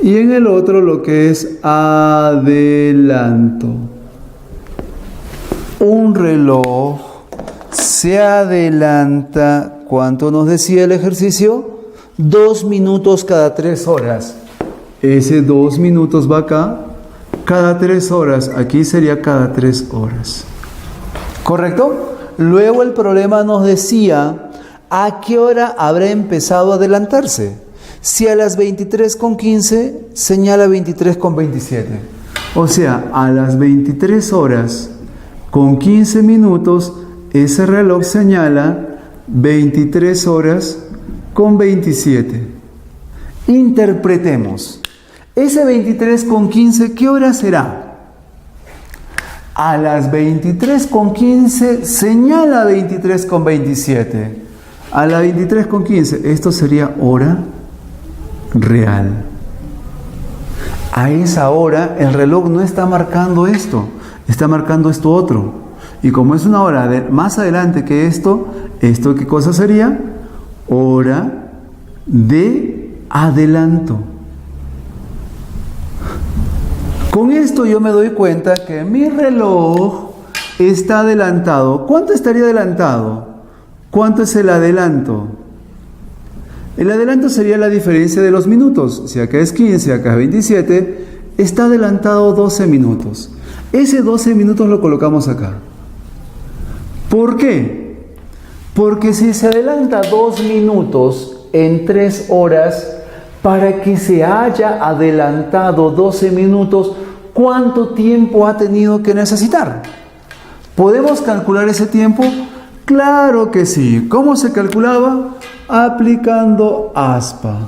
y en el otro lo que es adelanto. Un reloj se adelanta, ¿cuánto nos decía el ejercicio? 2 minutos cada 3 horas. Ese 2 minutos va acá, cada 3 horas, aquí sería cada 3 horas. ¿Correcto? Luego el problema nos decía, ¿a qué hora habrá empezado a adelantarse? Si a las 23:15 señala 23:27. O sea, a las 23 horas con 15 minutos, ese reloj señala 23 horas con 27. Interpretemos. Ese 23:15, ¿qué hora será? A las 23:15 señala 23:27. A las 23:15, esto sería hora real. A esa hora el reloj no está marcando esto, está marcando esto otro. Y como es una hora más adelante que esto ¿qué cosa sería? Hora de adelanto. Con esto yo me doy cuenta que mi reloj está adelantado. ¿Cuánto estaría adelantado? ¿Cuánto es el adelanto? El adelanto sería la diferencia de los minutos. Si acá es 15, acá es 27, está adelantado 12 minutos. Ese 12 minutos lo colocamos acá. ¿Por qué? Porque si se adelanta 2 minutos en 3 horas, para que se haya adelantado 12 minutos, ¿cuánto tiempo ha tenido que necesitar? ¿Podemos calcular ese tiempo? Claro que sí. ¿Cómo se calculaba? Aplicando aspa.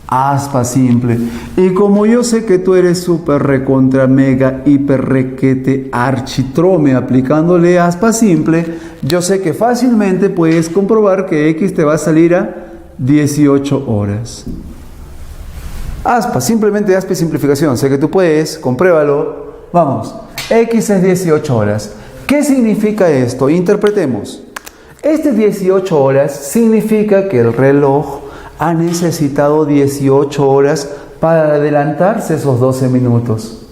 Aspa simple. Y como yo sé que tú eres súper recontra mega hiper requete architrome aplicándole aspa simple, yo sé que fácilmente puedes comprobar que X te va a salir a 18 horas. Aspa, simplemente aspa y simplificación. Sé que tú puedes, compruébalo. Vamos, X es 18 horas. ¿Qué significa esto? Interpretemos. Este 18 horas significa que el reloj ha necesitado 18 horas para adelantarse esos 12 minutos.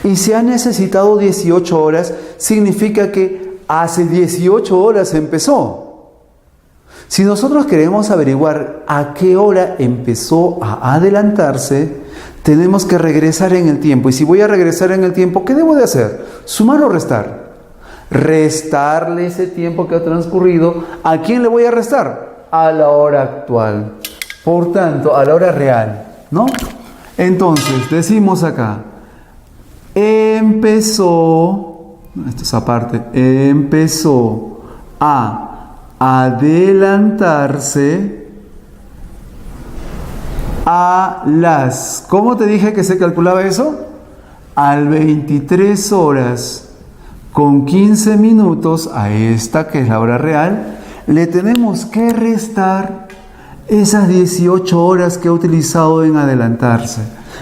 Y si ha necesitado 18 horas, significa que hace 18 horas empezó. Si nosotros queremos averiguar a qué hora empezó a adelantarse, tenemos que regresar en el tiempo. Y si voy a regresar en el tiempo, ¿qué debo de hacer? ¿Sumar o restar? Restarle ese tiempo que ha transcurrido. ¿A quién le voy a restar? A la hora actual. Por tanto, a la hora real, ¿no? Entonces, decimos acá, empezó, esto es aparte, empezó a adelantarse a las, ¿cómo te dije que se calculaba eso? Al 23 horas con 15 minutos, a esta que es la hora real, le tenemos que restar esas 18 horas que ha utilizado en adelantarse.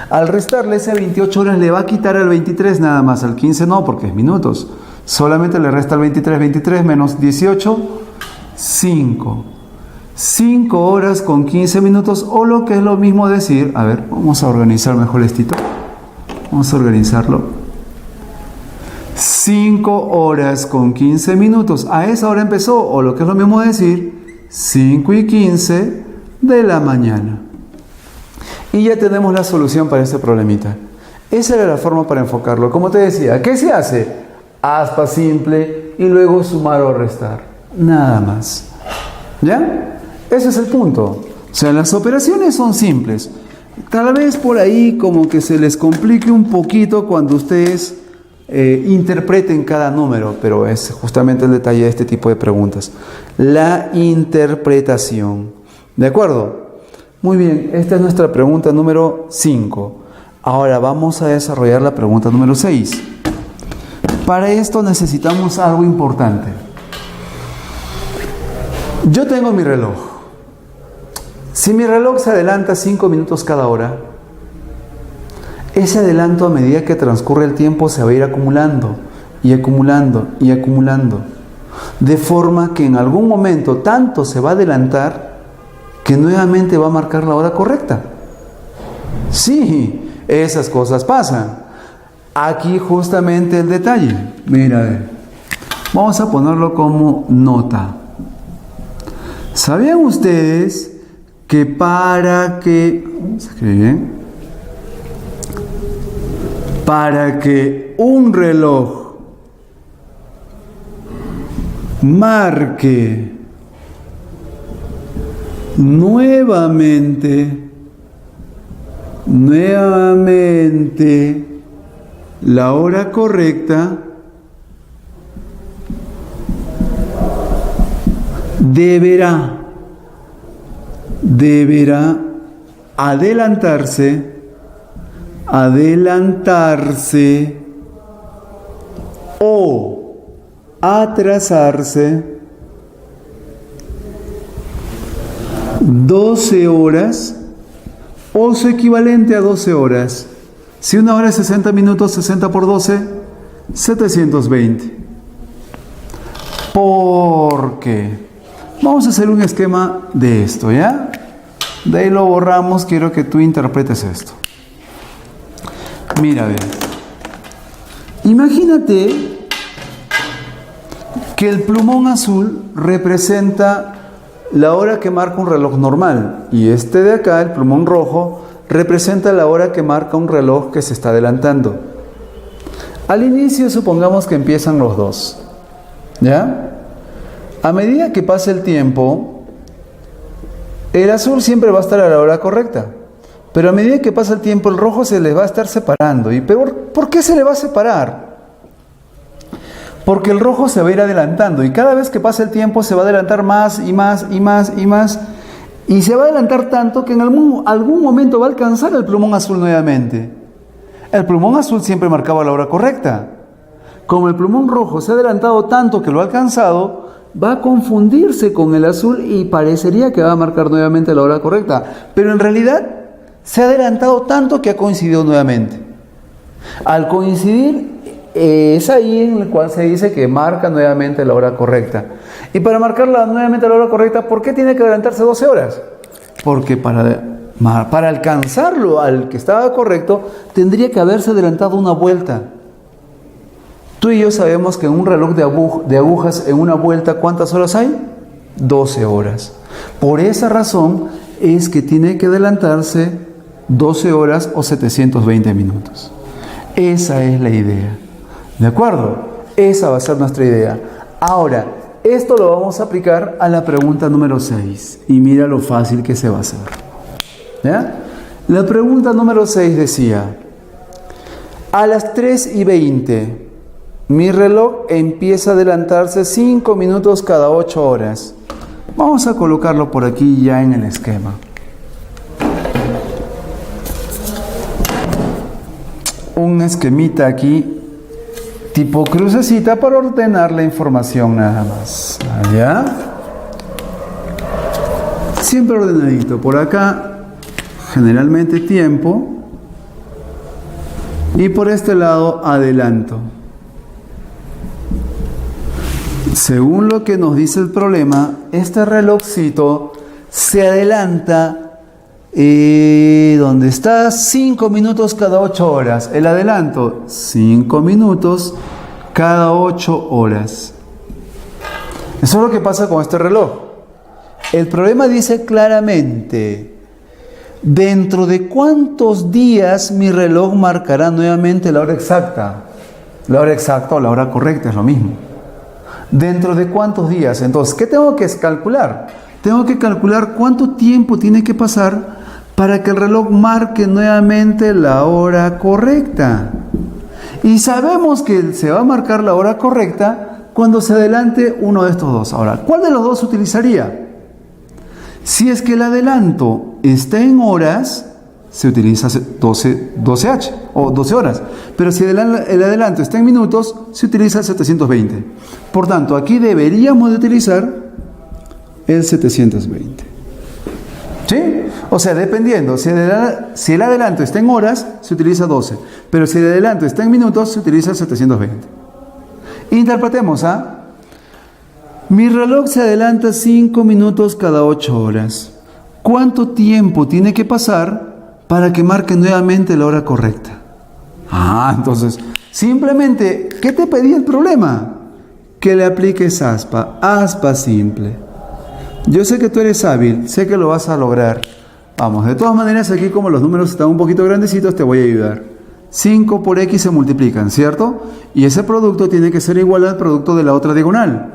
Al restarle esas 28 horas le va a quitar al 23 nada más, al 15 no, porque es minutos. Solamente le resta al 23 menos 18, 5. 5 horas con 15 minutos, o lo que es lo mismo decir, a ver, vamos a organizar mejor estito. Vamos a organizarlo. 5 horas con 15 minutos. A esa hora empezó, o lo que es lo mismo decir, 5:15 de la mañana. Y ya tenemos la solución para este problemita. Esa era la forma para enfocarlo. Como te decía, ¿qué se hace? Aspa simple y luego sumar o restar. Nada más. ¿Ya? Ese es el punto. O sea, las operaciones son simples. Tal vez por ahí como que se les complique un poquito cuando ustedes interpreten cada número, pero es justamente el detalle de este tipo de preguntas. La interpretación. ¿De acuerdo? Muy bien, esta es nuestra pregunta número 5. Ahora vamos a desarrollar la pregunta número 6. Para esto necesitamos algo importante. Yo tengo mi reloj. Si mi reloj se adelanta 5 minutos cada hora, ese adelanto a medida que transcurre el tiempo se va a ir acumulando y acumulando y acumulando, de forma que en algún momento tanto se va a adelantar que nuevamente va a marcar la hora correcta. Sí, esas cosas pasan. Aquí justamente el detalle. Mira, a ver, vamos a ponerlo como nota. ¿Sabían ustedes que para que un reloj marque nuevamente la hora correcta, deberá adelantarse o atrasarse 12 horas o su equivalente a 12 horas. Si una hora es 60 minutos, 60 por 12, 720. ¿Por qué? Vamos a hacer un esquema de esto, ¿ya? De ahí lo borramos, quiero que tú interpretes esto. Mira, a ver. Imagínate que el plumón azul representa la hora que marca un reloj normal y este de acá, el plumón rojo, representa la hora que marca un reloj que se está adelantando. Al inicio supongamos que empiezan los dos, ¿ya? A medida que pasa el tiempo, el azul siempre va a estar a la hora correcta, pero a medida que pasa el tiempo el rojo se le va a estar separando. ¿Y peor, por qué se le va a separar? Porque el rojo se va a ir adelantando y cada vez que pasa el tiempo se va a adelantar más y más y más y más y se va a adelantar tanto que en algún momento va a alcanzar el plumón azul nuevamente. El plumón azul siempre marcaba la hora correcta. Como el plumón rojo se ha adelantado tanto que lo ha alcanzado, va a confundirse con el azul y parecería que va a marcar nuevamente la hora correcta, pero en realidad se ha adelantado tanto que ha coincidido nuevamente. Al coincidir es ahí en el cual se dice que marca nuevamente la hora correcta. Y para marcar nuevamente la hora correcta, ¿por qué tiene que adelantarse 12 horas? Porque para alcanzarlo al que estaba correcto, tendría que haberse adelantado una vuelta. Tú y yo sabemos que en un reloj de agujas, en una vuelta, ¿cuántas horas hay? 12 horas. Por esa razón es que tiene que adelantarse 12 horas o 720 minutos. Esa es la idea. ¿De acuerdo? Esa va a ser nuestra idea. Ahora, esto lo vamos a aplicar a la pregunta número 6. Y mira lo fácil que se va a hacer. ¿Ya? La pregunta número 6 decía: a las 3:20, mi reloj empieza a adelantarse 5 minutos cada 8 horas. Vamos a colocarlo por aquí ya en el esquema. Un esquemita aquí, tipo crucecita, para ordenar la información nada más. ¿Ya? Siempre ordenadito. Por acá, generalmente tiempo. Y por este lado, adelanto. Según lo que nos dice el problema, este relojcito se adelanta donde está 5 minutos cada 8 horas. El adelanto, 5 minutos cada 8 horas. Eso es lo que pasa con este reloj. El problema dice claramente: ¿dentro de cuántos días mi reloj marcará nuevamente la hora exacta? La hora exacta o la hora correcta es lo mismo. ¿Dentro de cuántos días? Entonces, ¿qué tengo que calcular? Tengo que calcular cuánto tiempo tiene que pasar para que el reloj marque nuevamente la hora correcta. Y sabemos que se va a marcar la hora correcta cuando se adelante uno de estos dos. Ahora, ¿cuál de los dos se utilizaría? Si es que el adelanto está en horas, se utiliza 12H o 12 horas. Pero si el adelanto está en minutos, se utiliza 720. Por tanto, aquí deberíamos de utilizar el 720. ¿Sí? O sea, dependiendo, si el adelanto está en horas, se utiliza 12. Pero si el adelanto está en minutos, se utiliza el 720. Interpretemos, mi reloj se adelanta 5 minutos cada 8 horas. ¿Cuánto tiempo tiene que pasar para que marque nuevamente la hora correcta? Entonces, simplemente, ¿qué te pedí el problema? Que le apliques aspa simple. Yo sé que tú eres hábil, sé que lo vas a lograr. Vamos, de todas maneras, aquí como los números están un poquito grandecitos, te voy a ayudar. 5 por X se multiplican, ¿cierto? Y ese producto tiene que ser igual al producto de la otra diagonal.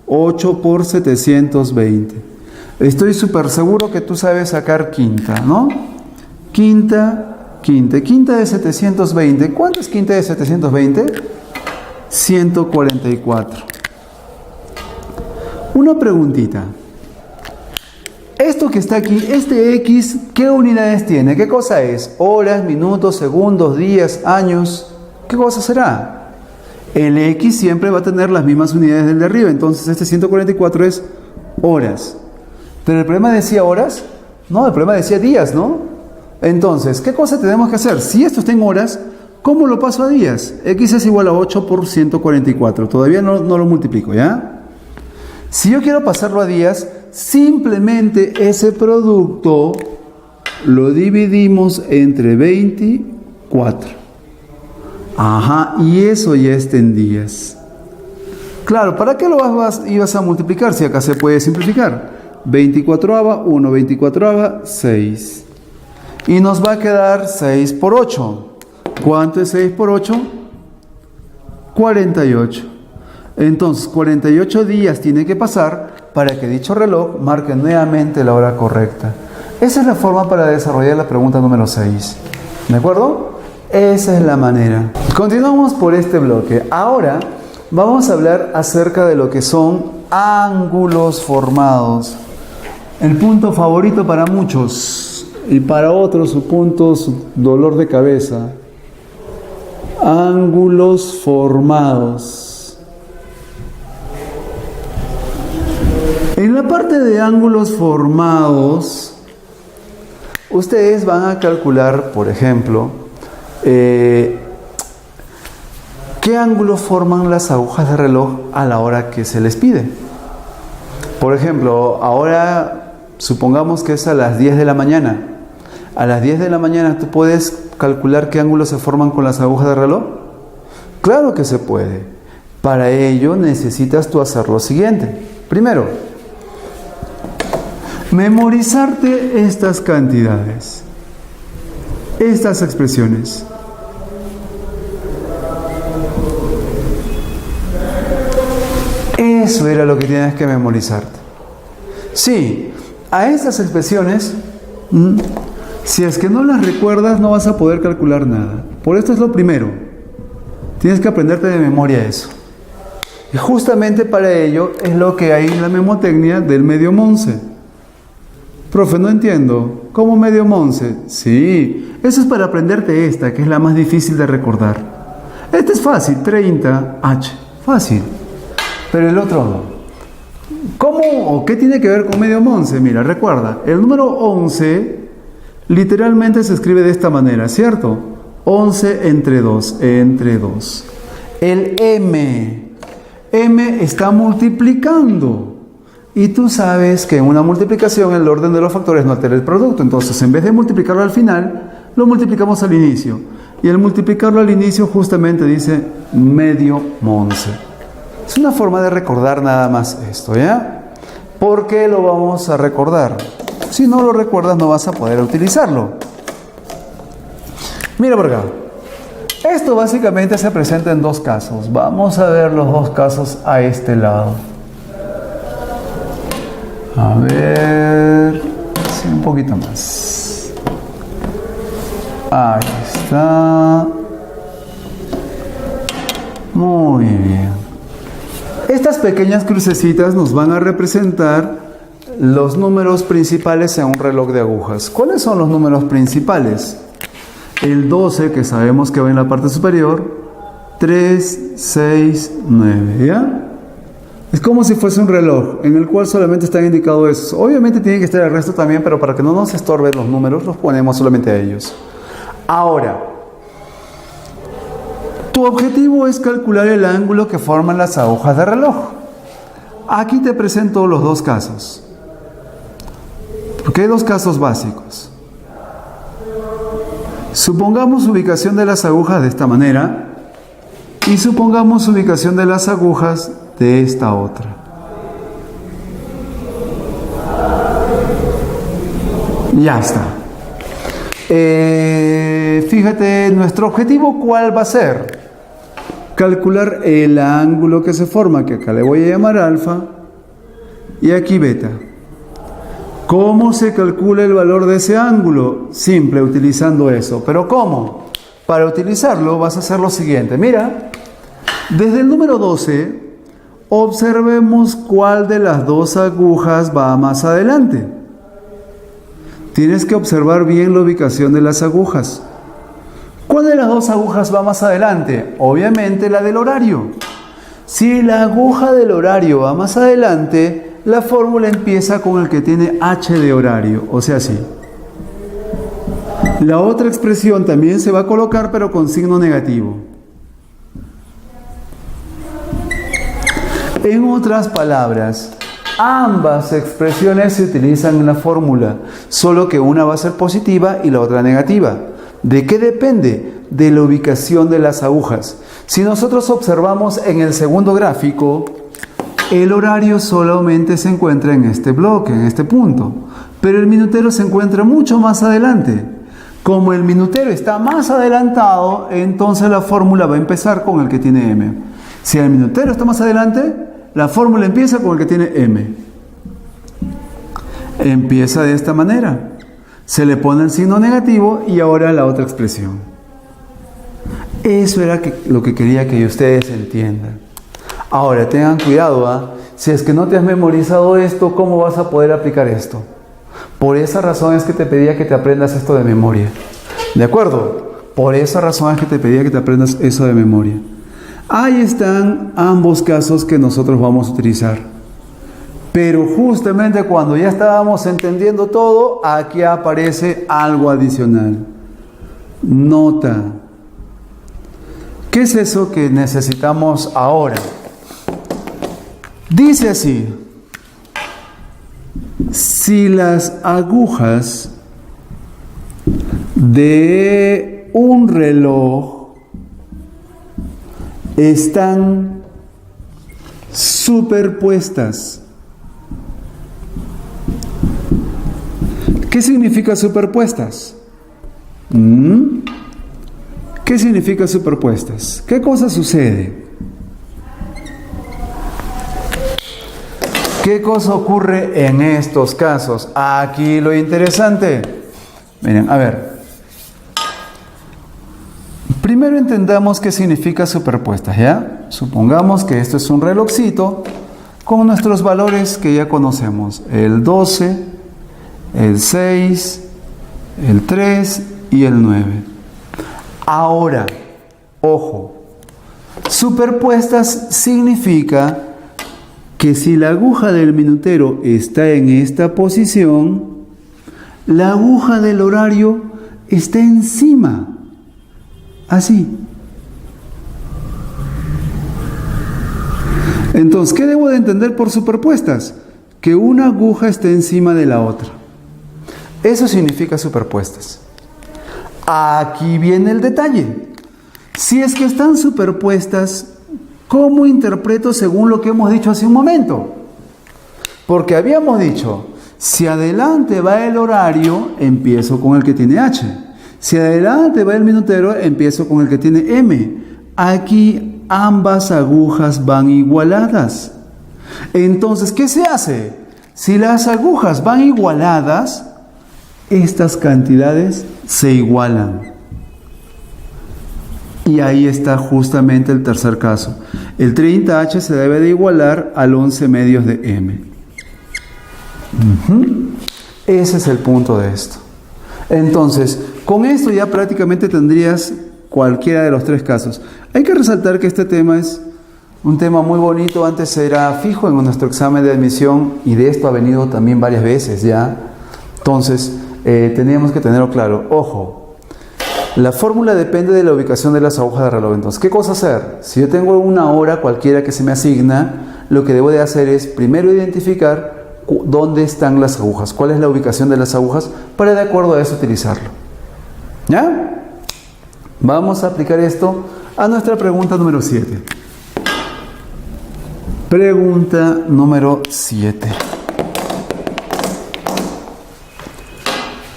8 por 720. Estoy súper seguro que tú sabes sacar quinta, ¿no? Quinta de 720. ¿Cuánto es quinta de 720? 144. Una preguntita. Esto que está aquí, este X, ¿qué unidades tiene? ¿Qué cosa es? ¿Horas, minutos, segundos, días, años? ¿Qué cosa será? El X siempre va a tener las mismas unidades del de arriba, entonces este 144 es horas. ¿Pero el problema decía horas? No, el problema decía días, ¿no? Entonces, ¿qué cosa tenemos que hacer? Si esto está en horas, ¿cómo lo paso a días? X es igual a 8 por 144. Todavía no lo multiplico, ¿ya? Si yo quiero pasarlo a días, simplemente ese producto lo dividimos entre 24. Y eso ya está en días. Claro, ¿para qué lo ibas a multiplicar si acá se puede simplificar? 24ava, 1, 24ava, 6. Y nos va a quedar 6 por 8. ¿Cuánto es 6 por 8? 48. Entonces, 48 días tiene que pasar para que dicho reloj marque nuevamente la hora correcta. Esa es la forma para desarrollar la pregunta número 6. ¿De acuerdo? Esa es la manera. Continuamos por este bloque. Ahora vamos a hablar acerca de lo que son ángulos formados. El punto favorito para muchos y para otros su punto, su dolor de cabeza. Ángulos formados. En la parte de ángulos formados, ustedes van a calcular, por ejemplo, ¿qué ángulos forman las agujas de reloj a la hora que se les pide? Por ejemplo, ahora supongamos que es a las 10 de la mañana. A las 10 de la mañana, ¿tú puedes calcular qué ángulos se forman con las agujas de reloj? Claro que se puede. Para ello necesitas tú hacer lo siguiente. Primero, memorizarte estas cantidades, estas expresiones. Eso era lo que tienes que memorizarte. Sí, a estas expresiones, si es que no las recuerdas, no vas a poder calcular nada. Por esto es lo primero. Tienes que aprenderte de memoria eso. Y justamente para ello es lo que hay en la memotecnia del medio Monce. Profe, no entiendo. ¿Cómo medio Monce? Sí, eso es para aprenderte esta, que es la más difícil de recordar. Este es fácil, 30H. Fácil. Pero el otro no. ¿Cómo o qué tiene que ver con medio Monce? Mira, recuerda, el número 11 literalmente se escribe de esta manera, ¿cierto? 11 entre 2, entre 2. El M está multiplicando. Y tú sabes que en una multiplicación el orden de los factores no altera el producto. Entonces, en vez de multiplicarlo al final, lo multiplicamos al inicio. Y al multiplicarlo al inicio justamente dice medio Monce. Es una forma de recordar nada más esto, ¿ya? ¿Por qué lo vamos a recordar? Si no lo recuerdas no vas a poder utilizarlo. Mira por acá. Esto básicamente se presenta en dos casos. Vamos a ver los dos casos a este lado. A ver, sí, un poquito más. Ahí está. Muy bien. Estas pequeñas crucecitas nos van a representar los números principales en un reloj de agujas. ¿Cuáles son los números principales? El 12, que sabemos que va en la parte superior, 3, 6, 9, ¿ya? Es como si fuese un reloj en el cual solamente están indicados esos. Obviamente tiene que estar el resto también, pero para que no nos estorben los números, los ponemos solamente a ellos. Ahora, tu objetivo es calcular el ángulo que forman las agujas de reloj. Aquí te presento los dos casos. Porque hay dos casos básicos. Supongamos ubicación de las agujas de esta manera y supongamos ubicación de las agujas de esta otra. Ya está. Fíjate, nuestro objetivo, ¿cuál va a ser? Calcular el ángulo que se forma, que acá le voy a llamar alfa, y aquí beta. ¿Cómo se calcula el valor de ese ángulo? Simple, utilizando eso. ¿Pero cómo? Para utilizarlo vas a hacer lo siguiente. Mira, desde el número 12, observemos cuál de las dos agujas va más adelante. Tienes que observar bien la ubicación de las agujas. ¿Cuál de las dos agujas va más adelante? Obviamente la del horario. Si la aguja del horario va más adelante, la fórmula empieza con el que tiene H de horario, o sea, así. La otra expresión también se va a colocar, pero con signo negativo. En otras palabras, ambas expresiones se utilizan en la fórmula, solo que una va a ser positiva y la otra negativa. ¿De qué depende? De la ubicación de las agujas. Si nosotros observamos en el segundo gráfico, el horario solamente se encuentra en este bloque, en este punto, pero el minutero se encuentra mucho más adelante. Como el minutero está más adelantado, entonces la fórmula va a empezar con el que tiene M. Si el minutero está más adelante, la fórmula empieza con el que tiene M. Empieza de esta manera. Se le pone el signo negativo y ahora la otra expresión. Eso era lo que quería que ustedes entiendan. Ahora, tengan cuidado, ¿eh? Si es que no te has memorizado esto, ¿cómo vas a poder aplicar esto? Por esa razón es que te pedía que te aprendas esto de memoria. ¿De acuerdo? Por esa razón es que te pedía que te aprendas eso de memoria. Ahí están ambos casos que nosotros vamos a utilizar. Pero justamente cuando ya estábamos entendiendo todo, aquí aparece algo adicional. Nota. ¿Qué es eso que necesitamos ahora? Dice así: si las agujas de un reloj están superpuestas. ¿Qué significa superpuestas? ¿Qué significa superpuestas? ¿Qué cosa sucede? ¿Qué cosa ocurre en estos casos? Aquí lo interesante. Miren, a ver. Primero entendamos qué significa superpuestas, ¿ya? Supongamos que esto es un relojcito con nuestros valores que ya conocemos. El 12, el 6, el 3 y el 9. Ahora, ojo. Superpuestas significa que si la aguja del minutero está en esta posición, la aguja del horario está encima, así. Entonces, ¿qué debo de entender por superpuestas? Que una aguja esté encima de la otra. Eso significa superpuestas. Aquí viene el detalle. Si es que están superpuestas, ¿cómo interpreto según lo que hemos dicho hace un momento? Porque habíamos dicho, si adelante va el horario, empiezo con el que tiene H. Si adelante va el minutero, empiezo con el que tiene M. Aquí ambas agujas van igualadas. Entonces, ¿qué se hace? Si las agujas van igualadas, estas cantidades se igualan. Y ahí está justamente el tercer caso. El 30H se debe de igualar al 11 medios de M. Ese es el punto de esto. Entonces, con esto ya prácticamente tendrías cualquiera de los tres casos. Hay que resaltar que este tema es un tema muy bonito. Antes era fijo en nuestro examen de admisión y de esto ha venido también varias veces ya. Entonces, teníamos que tenerlo claro. Ojo. La fórmula depende de la ubicación de las agujas de reloj. Entonces, ¿qué cosa hacer? Si yo tengo una hora cualquiera que se me asigna, lo que debo de hacer es primero identificar dónde están las agujas, cuál es la ubicación de las agujas, para de acuerdo a eso utilizarlo. ¿Ya? Vamos a aplicar esto a nuestra pregunta número 7. Pregunta número 7.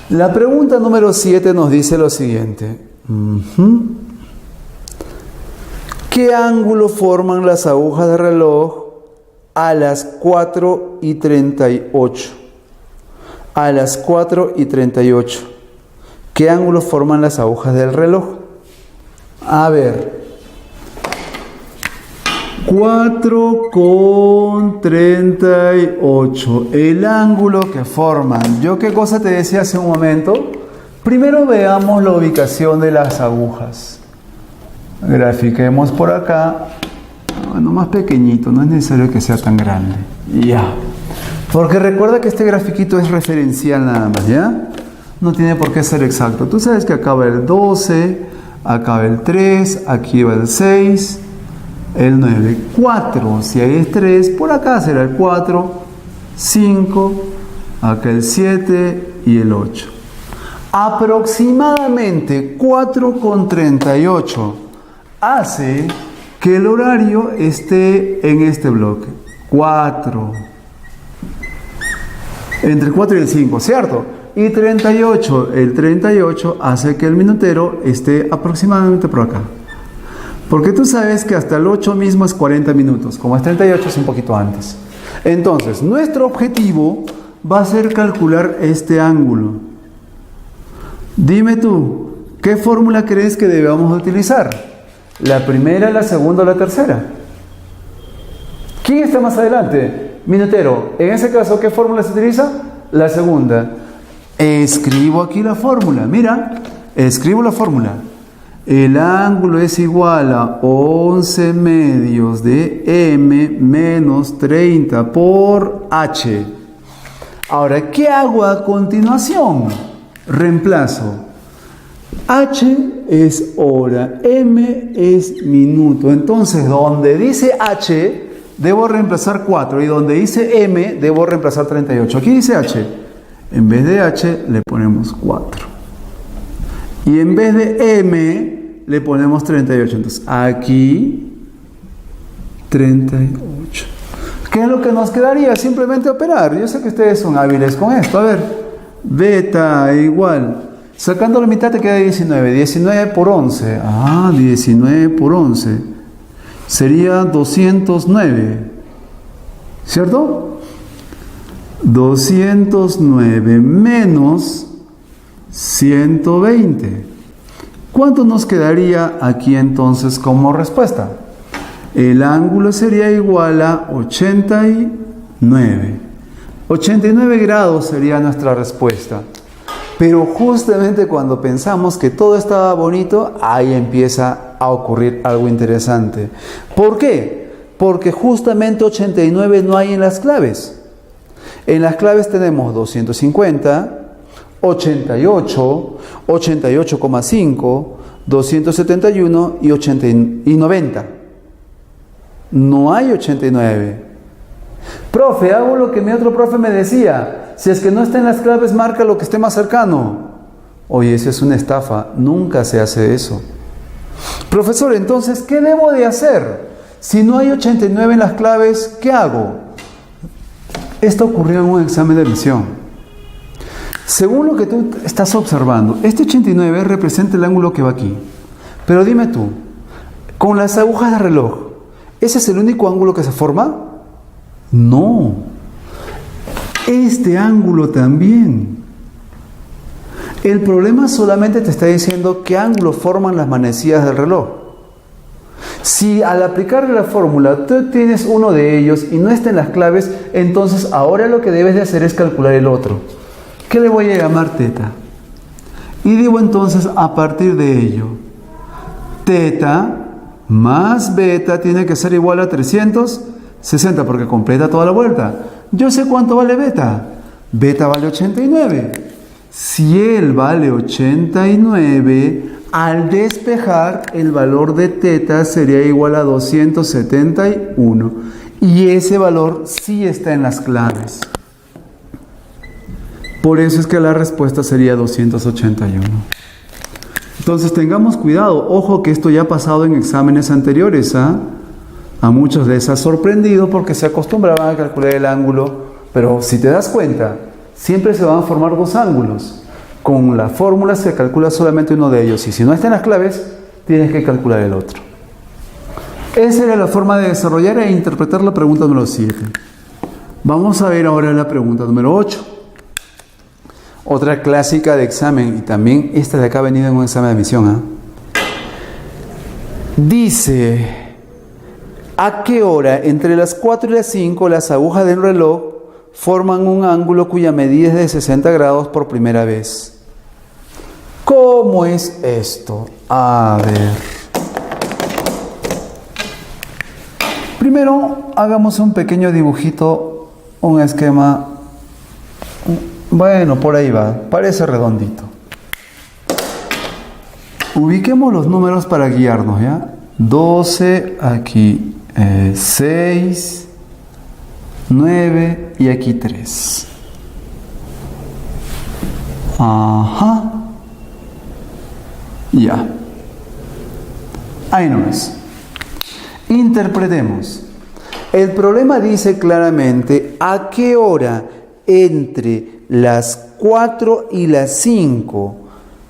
La pregunta número 7 nos dice lo siguiente. ¿Qué ángulo forman las agujas de reloj a las 4:38? A las 4:38. ¿Qué ángulo forman las agujas del reloj? A ver. 4:38. El ángulo que forman. ¿Yo qué cosa te decía hace un momento? Primero veamos la ubicación de las agujas. Grafiquemos por acá. Bueno, más pequeñito, no es necesario que sea tan grande. Ya. Porque recuerda que este grafiquito es referencial nada más, ¿ya? No tiene por qué ser exacto. Tú sabes que acá va el 12, acá va el 3, aquí va el 6. El 9, 4, si ahí es 3, por acá será el 4, 5, acá el 7 y el 8. Aproximadamente 4:38 hace que el horario esté en este bloque. 4. Entre el 4 y el 5, ¿cierto? Y 38, el 38 hace que el minutero esté aproximadamente por acá. Porque tú sabes que hasta el 8 mismo es 40 minutos. Como es 38 es un poquito antes. Entonces, nuestro objetivo va a ser calcular este ángulo. Dime tú, ¿qué fórmula crees que debemos utilizar? ¿La primera, la segunda o la tercera? ¿Quién está más adelante? Minutero. En ese caso, ¿qué fórmula se utiliza? La segunda. Escribo aquí la fórmula. Mira, escribo la fórmula. El ángulo es igual a 11 medios de M menos 30 por H. Ahora, ¿qué hago a continuación? Reemplazo. H es hora, M es minuto. Entonces, donde dice H, debo reemplazar 4. Y donde dice M, debo reemplazar 38. Aquí dice H. En vez de H, le ponemos 4. Y en vez de M, le ponemos 38. Entonces, aquí, 38. ¿Qué es lo que nos quedaría? Simplemente operar. Yo sé que ustedes son hábiles con esto. A ver, beta igual. Sacando la mitad te queda 19. 19 por 11. 19 por 11. Sería 209. ¿Cierto? 209 menos 120. ¿Cuánto nos quedaría aquí entonces como respuesta? El ángulo sería igual a 89. 89 grados sería nuestra respuesta. Pero justamente cuando pensamos que todo estaba bonito, ahí empieza a ocurrir algo interesante. ¿Por qué? Porque justamente 89 no hay en las claves. En las claves tenemos 250, 88, 88,5, 271 y 90. No hay 89. Profe, hago lo que mi otro profe me decía. Si es que no está en las claves, marca lo que esté más cercano. Oye, eso es una estafa. Nunca se hace eso. Profesor, entonces, ¿qué debo de hacer? Si no hay 89 en las claves, ¿qué hago? Esto ocurrió en un examen de admisión. Según lo que tú estás observando, este 89 representa el ángulo que va aquí. Pero dime tú, con las agujas de reloj, ¿ese es el único ángulo que se forma? No. Este ángulo también. El problema solamente te está diciendo qué ángulo forman las manecillas del reloj. Si al aplicarle la fórmula tú tienes uno de ellos y no está en las claves, entonces ahora lo que debes de hacer es calcular el otro. ¿Qué le voy a llamar teta? Y digo entonces a partir de ello, teta más beta tiene que ser igual a 360 porque completa toda la vuelta. Yo sé cuánto vale beta. Beta vale 89. Si él vale 89, al despejar el valor de teta sería igual a 271. Y ese valor sí está en las claves. Por eso es que la respuesta sería 281. Entonces tengamos cuidado. Ojo que esto ya ha pasado en exámenes anteriores. A muchos les ha sorprendido porque se acostumbraban a calcular el ángulo. Pero si te das cuenta, siempre se van a formar dos ángulos. Con la fórmula se calcula solamente uno de ellos y si no está en las claves, tienes que calcular el otro. Esa era la forma de desarrollar e interpretar la pregunta número 7. Vamos a ver ahora la pregunta número 8. Otra clásica de examen, y también esta de acá ha venido en un examen de admisión. Dice, ¿a qué hora entre las 4 y las 5 las agujas del reloj forman un ángulo cuya medida es de 60 grados por primera vez? ¿Cómo es esto? A ver. Primero, hagamos un pequeño dibujito, un esquema. Bueno, por ahí va, parece redondito. Ubiquemos los números para guiarnos, ¿ya? 12 aquí, 6, 9 y aquí 3. Ajá. Ya. Ahí nomás. Interpretemos. El problema dice claramente a qué hora entre las 4 y las 5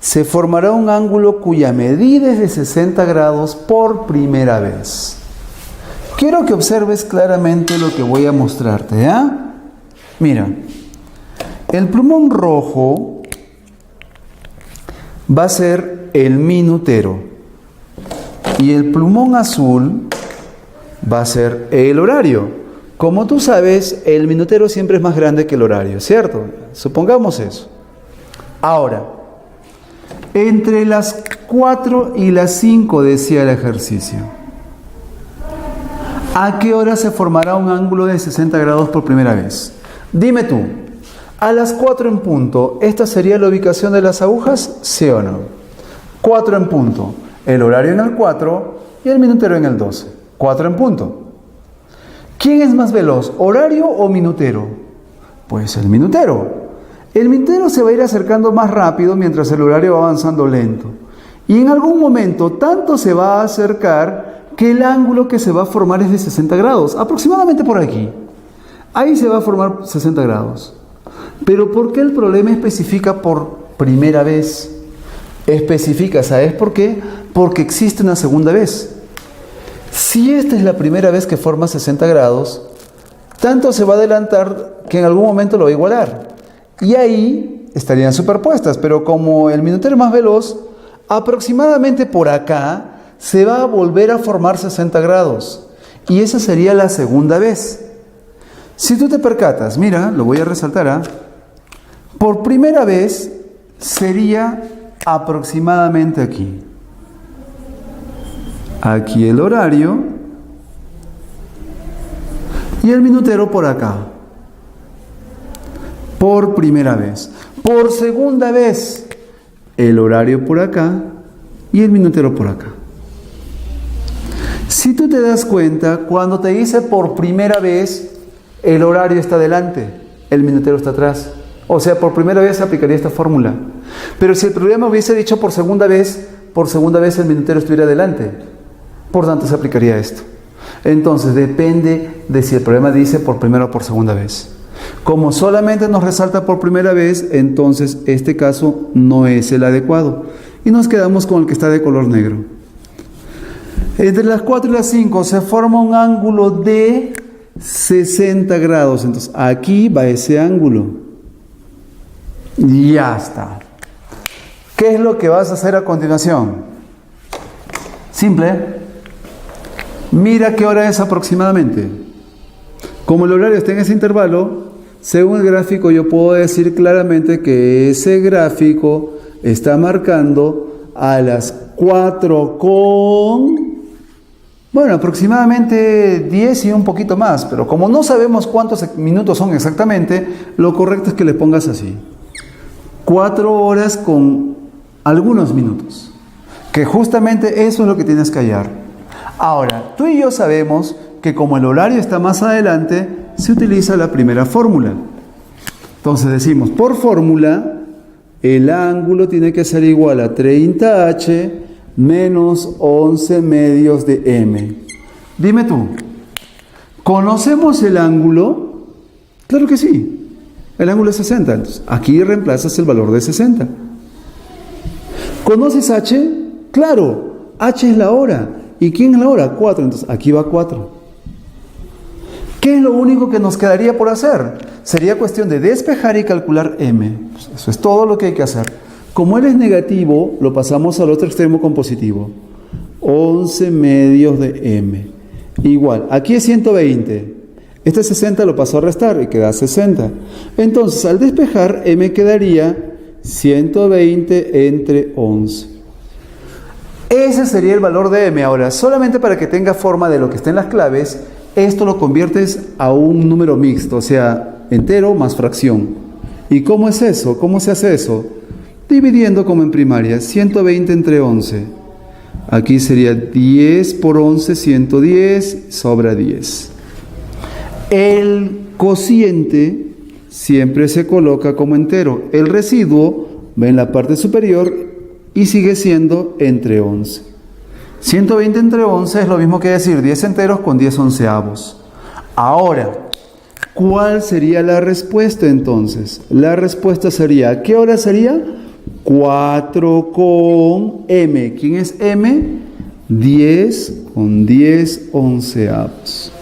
se formará un ángulo cuya medida es de 60 grados por primera vez. Quiero que observes claramente lo que voy a mostrarte, ¿ya? Mira, el plumón rojo va a ser el minutero y el plumón azul va a ser el horario. Como tú sabes, el minutero siempre es más grande que el horario, ¿cierto? Supongamos eso. Ahora, entre las 4 y las 5 decía el ejercicio. ¿A qué hora se formará un ángulo de 60 grados por primera vez? Dime tú, a las 4 en punto, ¿esta sería la ubicación de las agujas? ¿Sí o no? 4 en punto, el horario en el 4 y el minutero en el 12. 4 en punto. ¿Quién es más veloz, horario o minutero? Pues el minutero. El minutero se va a ir acercando más rápido mientras el horario va avanzando lento. Y en algún momento tanto se va a acercar que el ángulo que se va a formar es de 60 grados, aproximadamente por aquí. Ahí se va a formar 60 grados. Pero ¿por qué el problema especifica por primera vez? Especifica, ¿sabes por qué? Porque existe una segunda vez. Si esta es la primera vez que forma 60 grados, tanto se va a adelantar que en algún momento lo va a igualar. Y ahí estarían superpuestas, pero como el minutero es más veloz, aproximadamente por acá se va a volver a formar 60 grados. Y esa sería la segunda vez. Si tú te percatas, mira, lo voy a resaltar, por primera vez sería aproximadamente aquí. Aquí el horario y el minutero por acá. Por primera vez. Por segunda vez, el horario por acá y el minutero por acá. Si tú te das cuenta, cuando te dice por primera vez, el horario está adelante, el minutero está atrás. O sea, por primera vez se aplicaría esta fórmula. Pero si el problema hubiese dicho por segunda vez el minutero estuviera adelante. Por tanto, se aplicaría esto. Entonces, depende de si el problema dice por primera o por segunda vez. Como solamente nos resalta por primera vez, entonces este caso no es el adecuado. Y nos quedamos con el que está de color negro. Entre las 4 y las 5 se forma un ángulo de 60 grados. Entonces, aquí va ese ángulo. Y ya está. ¿Qué es lo que vas a hacer a continuación? Simple. Mira qué hora es aproximadamente. Como el horario está en ese intervalo, según el gráfico yo puedo decir claramente que ese gráfico está marcando a las 4 con... Bueno, aproximadamente 10 y un poquito más, pero como no sabemos cuántos minutos son exactamente, lo correcto es que le pongas así. 4 horas con algunos minutos. Que justamente eso es lo que tienes que hallar. Ahora, tú y yo sabemos que como el horario está más adelante, se utiliza la primera fórmula. Entonces decimos, por fórmula, el ángulo tiene que ser igual a 30h menos 11 medios de m. Dime tú, ¿conocemos el ángulo? Claro que sí. El ángulo es 60. Entonces, aquí reemplazas el valor de 60. ¿Conoces h? Claro, h es la hora. ¿Y quién es la hora? 4. Entonces, aquí va 4. ¿Qué es lo único que nos quedaría por hacer? Sería cuestión de despejar y calcular m. Pues eso es todo lo que hay que hacer. Como él es negativo, lo pasamos al otro extremo con positivo. 11 medios de m. Igual, aquí es 120. Este 60 lo paso a restar y queda 60. Entonces, al despejar, m quedaría 120 entre 11. Ese sería el valor de m. Ahora, solamente para que tenga forma de lo que está en las claves, esto lo conviertes a un número mixto, o sea, entero más fracción. ¿Y cómo es eso? ¿Cómo se hace eso? Dividiendo como en primaria, 120 entre 11. Aquí sería 10 por 11, 110, sobra 10. El cociente siempre se coloca como entero. El residuo va en la parte superior y sigue siendo entre 11. 120 entre 11 es lo mismo que decir 10 enteros con 10 onceavos. Ahora, ¿cuál sería la respuesta entonces? La respuesta sería, ¿qué hora sería? 4 con m. ¿Quién es m? 10 con 10 onceavos.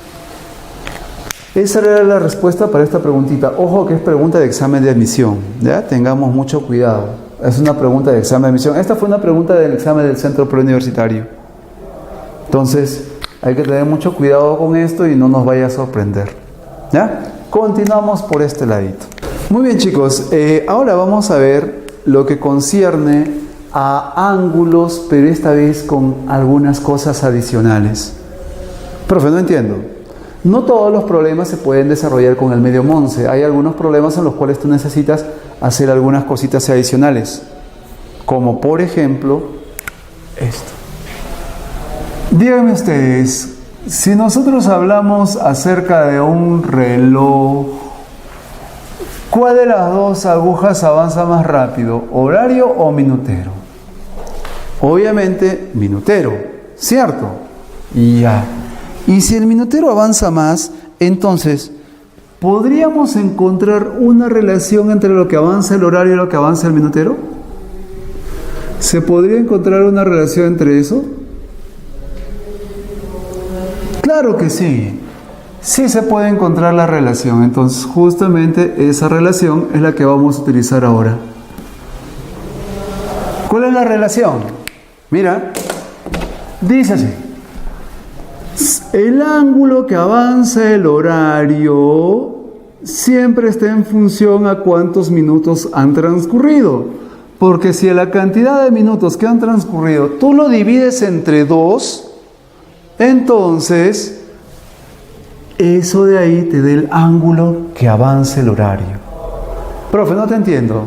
Esa era la respuesta para esta preguntita. Ojo que es pregunta de examen de admisión, ¿ya? Tengamos mucho cuidado. Es una pregunta de examen de admisión. Esta fue una pregunta del examen del centro preuniversitario. Entonces, hay que tener mucho cuidado con esto y no nos vaya a sorprender, ¿ya? Continuamos por este ladito. Muy bien, chicos. Ahora vamos a ver lo que concierne a ángulos, pero esta vez con algunas cosas adicionales. Profe, no entiendo. No todos los problemas se pueden desarrollar con el medio Monce. Hay algunos problemas en los cuales tú necesitas hacer algunas cositas adicionales. Como por ejemplo, esto. Díganme ustedes, si nosotros hablamos acerca de un reloj, ¿cuál de las dos agujas avanza más rápido? ¿Horario o minutero? Obviamente, minutero, ¿cierto? Ya. Y si el minutero avanza más, entonces, ¿podríamos encontrar una relación entre lo que avanza el horario y lo que avanza el minutero? ¿Se podría encontrar una relación entre eso? Claro que sí. Sí se puede encontrar la relación. Entonces, justamente esa relación es la que vamos a utilizar ahora. ¿Cuál es la relación? Mira, dice así. El ángulo que avanza el horario siempre está en función a cuántos minutos han transcurrido. Porque si la cantidad de minutos que han transcurrido tú lo divides entre 2, entonces eso de ahí te da el ángulo que avanza el horario. Profe, no te entiendo.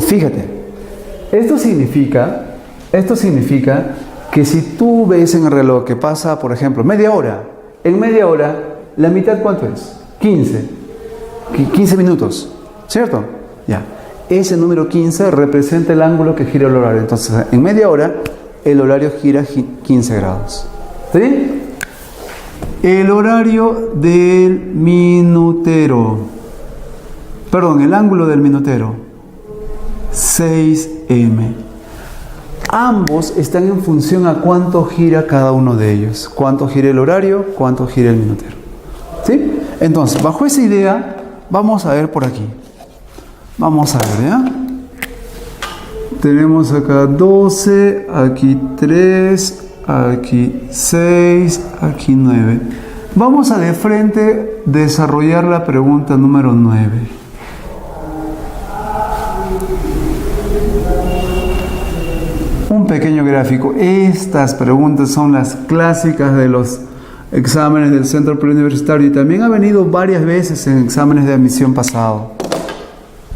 Fíjate, esto significa que si tú ves en el reloj que pasa, por ejemplo, media hora, en media hora, ¿la mitad cuánto es? 15 minutos, ¿cierto? Ya. Ese número 15 representa el ángulo que gira el horario. Entonces, en media hora, el horario gira 15 grados. ¿Sí? El horario del minutero. Perdón, el ángulo del minutero. 6M. Ambos están en función a cuánto gira cada uno de ellos. Cuánto gira el horario, cuánto gira el minutero. ¿Sí? Entonces, bajo esa idea, vamos a ver por aquí. Vamos a ver, ¿ya? Tenemos acá 12, aquí 3, aquí 6, aquí 9. Vamos a de frente desarrollar la pregunta número 9. Un pequeño gráfico. Estas preguntas son las clásicas de los exámenes del centro preuniversitario y también ha venido varias veces en exámenes de admisión pasado.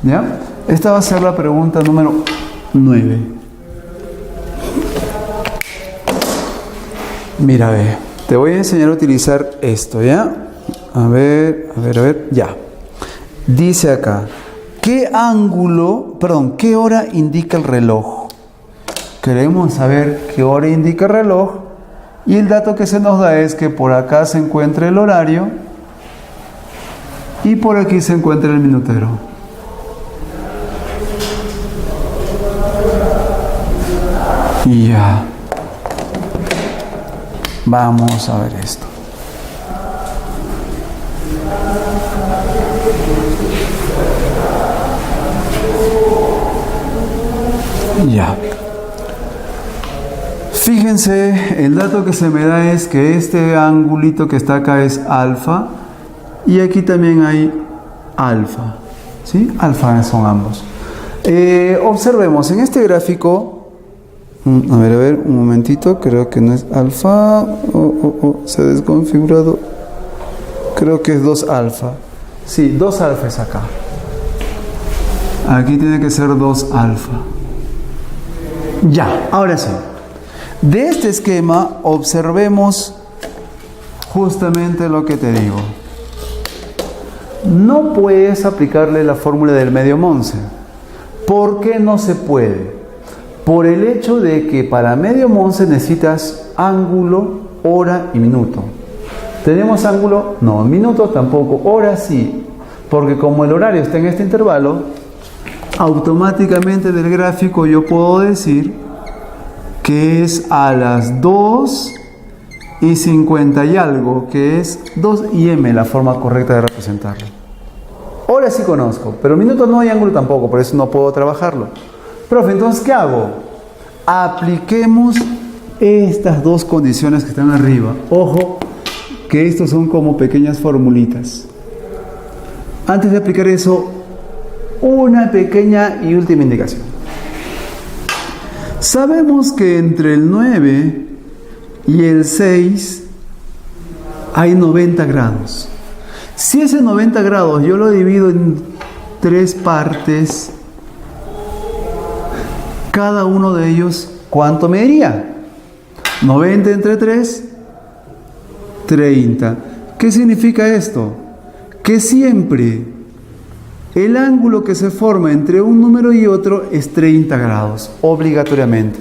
¿Ya? Esta va a ser la pregunta número 9. Mira, ve, te voy a enseñar a utilizar esto, ¿ya? A ver, ya. Dice acá, ¿qué hora indica el reloj? Queremos saber qué hora indica el reloj y el dato que se nos da es que por acá se encuentra el horario y por aquí se encuentra el minutero. Y ya. Vamos a ver esto. Ya. Fíjense, el dato que se me da es que este angulito que está acá es alfa y aquí también hay alfa, ¿sí? Alfa son ambos. Observemos, en este gráfico, a ver, un momentito, creo que no es alfa, se ha desconfigurado, creo que es 2 alfa, sí, 2 alfa es acá, aquí tiene que ser 2 alfa. Ya, ahora sí. De este esquema observemos justamente lo que te digo. No puedes aplicarle la fórmula del medio Monce. ¿Por qué no se puede? Por el hecho de que para medio Monce necesitas ángulo, hora y minuto. ¿Tenemos ángulo? No. Minuto tampoco. Hora sí. Porque como el horario está en este intervalo, automáticamente del gráfico yo puedo decir que es a las 2:50 y algo, que es 2 y m la forma correcta de representarlo. Hora sí conozco, pero minuto no hay ángulo tampoco, por eso no puedo trabajarlo. Profe, entonces, ¿qué hago? Apliquemos estas dos condiciones que están arriba. Ojo, que estos son como pequeñas formulitas. Antes de aplicar eso, una pequeña y última indicación. Sabemos que entre el 9 y el 6 hay 90 grados. Si ese 90 grados yo lo divido en 3 partes, cada uno de ellos, ¿cuánto me daría? 90 entre 3, 30. ¿Qué significa esto? Que siempre el ángulo que se forma entre un número y otro es 30 grados, obligatoriamente.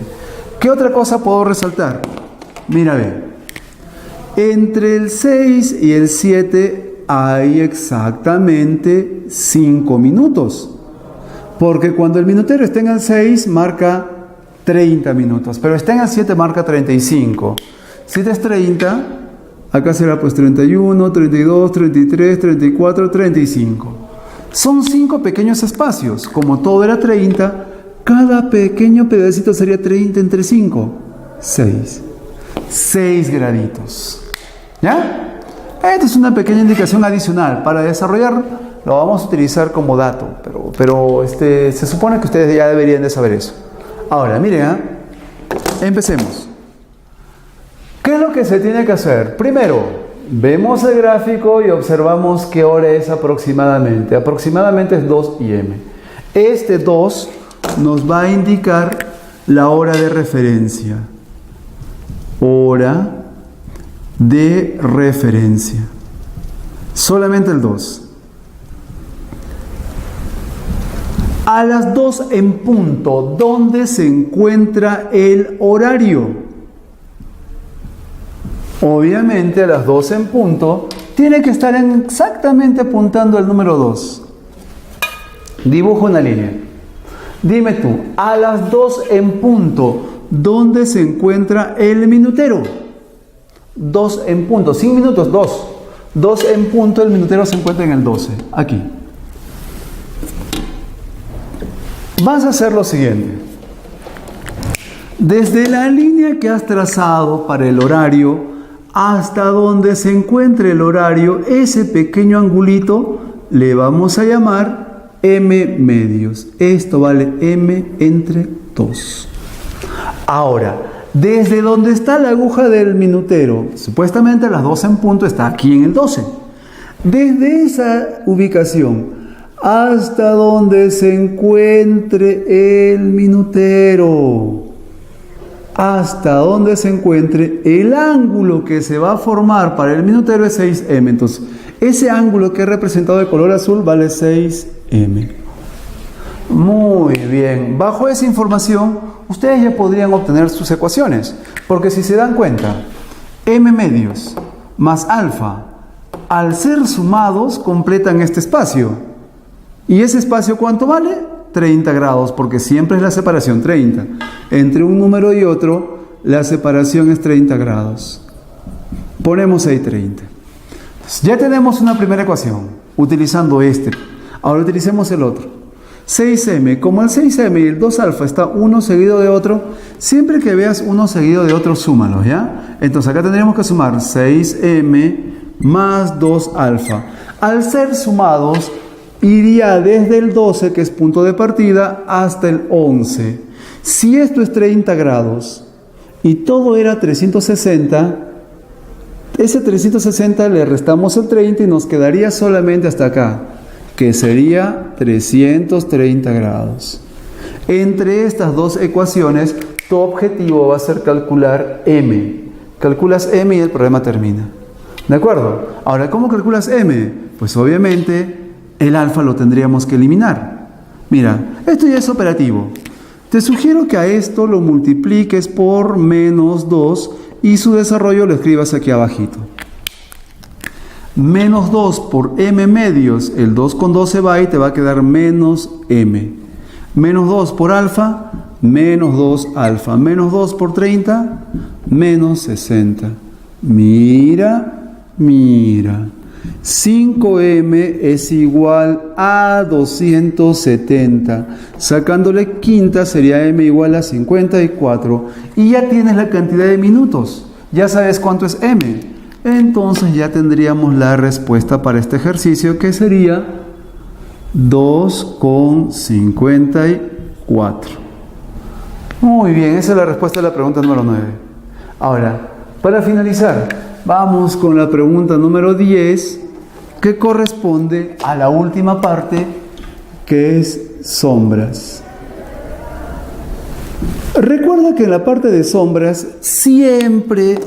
¿Qué otra cosa puedo resaltar? Mira, ve. Entre el 6 y el 7 hay exactamente 5 minutos. Porque cuando el minutero está en el 6 marca 30 minutos, pero está en el 7 marca 35. 7 es 30, acá será pues 31, 32, 33, 34, 35. Son 5 pequeños espacios. Como todo era 30, cada pequeño pedacito sería 30 entre 5. 6. 6 graditos. ¿Ya? Esta es una pequeña indicación adicional. Para desarrollar lo vamos a utilizar como dato. Pero se supone que ustedes ya deberían de saber eso. Ahora, miren, empecemos. ¿Qué es lo que se tiene que hacer? Primero, vemos el gráfico y observamos qué hora es aproximadamente. Aproximadamente es 2 y m. Este 2 nos va a indicar la hora de referencia. Hora de referencia. Solamente el 2. A las 2 en punto, ¿dónde se encuentra el horario? Obviamente a las 2 en punto tiene que estar exactamente apuntando al número 2. Dibujo una línea. Dime tú, a las 2 en punto, ¿dónde se encuentra el minutero? 2 en punto, sin minutos, 2. 2 en punto, el minutero se encuentra en el 12, aquí. Vas a hacer lo siguiente. Desde la línea que has trazado para el horario hasta donde se encuentre el horario, ese pequeño angulito le vamos a llamar M medios. Esto vale M entre 2. Ahora, desde donde está la aguja del minutero, supuestamente a las 12 en punto, está aquí en el 12. Desde esa ubicación hasta donde se encuentre el minutero, hasta donde se encuentre el ángulo que se va a formar para el minutero es 6M. Entonces, ese ángulo que he representado de color azul vale 6M. Muy bien. Bajo esa información, ustedes ya podrían obtener sus ecuaciones. Porque si se dan cuenta, M medios más alfa, al ser sumados, completan este espacio. ¿Y ese espacio cuánto vale? 30 grados, porque siempre es la separación 30. Entre un número y otro, la separación es 30 grados. Ponemos ahí 30. Ya tenemos una primera ecuación, utilizando este. Ahora utilicemos el otro. 6M, como el 6M y el 2 alfa está uno seguido de otro, siempre que veas uno seguido de otro, súmalos, ¿ya? Entonces acá tendríamos que sumar 6M más 2 alfa. Al ser sumados, iría desde el 12, que es punto de partida, hasta el 11. Si esto es 30 grados y todo era 360, ese 360 le restamos el 30 y nos quedaría solamente hasta acá, que sería 330 grados. Entre estas dos ecuaciones, tu objetivo va a ser calcular M. Calculas M y el problema termina. ¿De acuerdo? Ahora, ¿cómo calculas M? Pues obviamente el alfa lo tendríamos que eliminar. Mira, esto ya es operativo. Te sugiero que a esto lo multipliques por menos 2 y su desarrollo lo escribas aquí abajito. Menos 2 por M medios, el 2 con 2 se va y te va a quedar menos M. Menos 2 por alfa, menos 2 alfa. Menos 2 por 30, menos 60. Mira, mira. 5M es igual a 270. Sacándole quinta sería M igual a 54. Y ya tienes la cantidad de minutos. Ya sabes cuánto es M. Entonces ya tendríamos la respuesta para este ejercicio, que sería 2,54. Muy bien, esa es la respuesta de la pregunta número 9. Ahora, para finalizar, vamos con la pregunta número 10, que corresponde a la última parte, que es sombras. Recuerda que en la parte de sombras siempre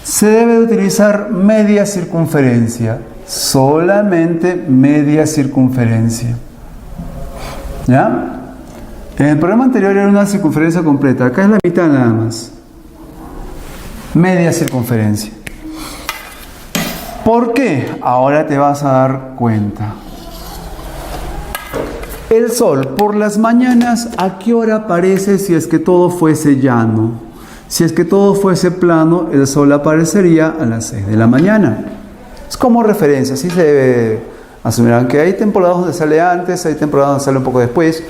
se debe de utilizar media circunferencia, solamente media circunferencia. ¿Ya? En el programa anterior era una circunferencia completa, acá es la mitad nada más. Media circunferencia. ¿Por qué? Ahora te vas a dar cuenta. El sol por las mañanas, ¿a qué hora aparece si es que todo fuese llano? Si es que todo fuese plano, el sol aparecería a las 6 de la mañana. Es como referencia, así se debe asumir. Aunque hay temporadas donde sale antes, hay temporadas donde sale un poco después.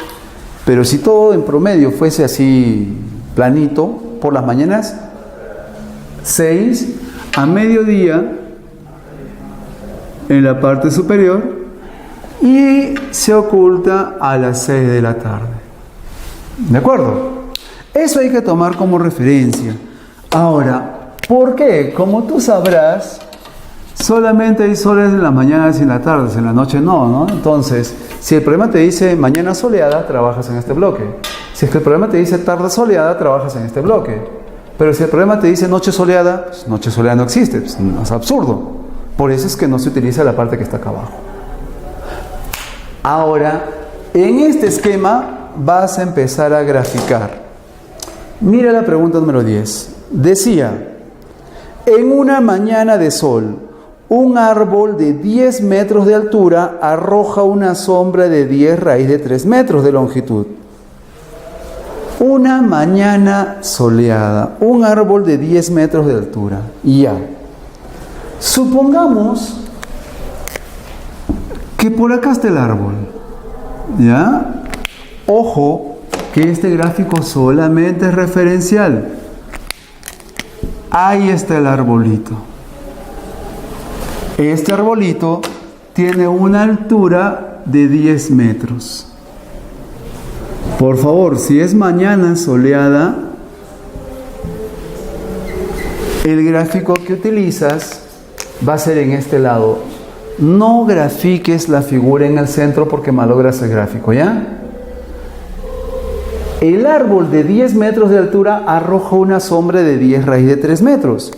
Pero si todo en promedio fuese así planito, por las mañanas, 6, a mediodía, en la parte superior, y se oculta a las 6 de la tarde. ¿De acuerdo? Eso hay que tomar como referencia. Ahora, ¿por qué? Como tú sabrás, solamente hay soles en las mañanas y en las tardes, en la noche no. Entonces, si el programa te dice mañana soleada, trabajas en este bloque. Si es que el programa te dice tarde soleada, trabajas en este bloque. Pero si el programa te dice noche soleada, pues noche soleada no existe, pues, es absurdo. Por eso es que no se utiliza la parte que está acá abajo. Ahora, en este esquema vas a empezar a graficar. Mira la pregunta número 10. Decía, en una mañana de sol, un árbol de 10 metros de altura arroja una sombra de 10 raíz de 3 metros de longitud. Una mañana soleada, un árbol de 10 metros de altura. Y ya. Supongamos que por acá está el árbol, ¿ya? Ojo que este gráfico solamente es referencial. Ahí está el arbolito. Este arbolito tiene una altura de 10 metros. Por favor, si es mañana soleada, el gráfico que utilizas va a ser en este lado. No grafiques la figura en el centro porque malogras el gráfico, ¿ya? El árbol de 10 metros de altura arroja una sombra de 10 raíz de 3 metros.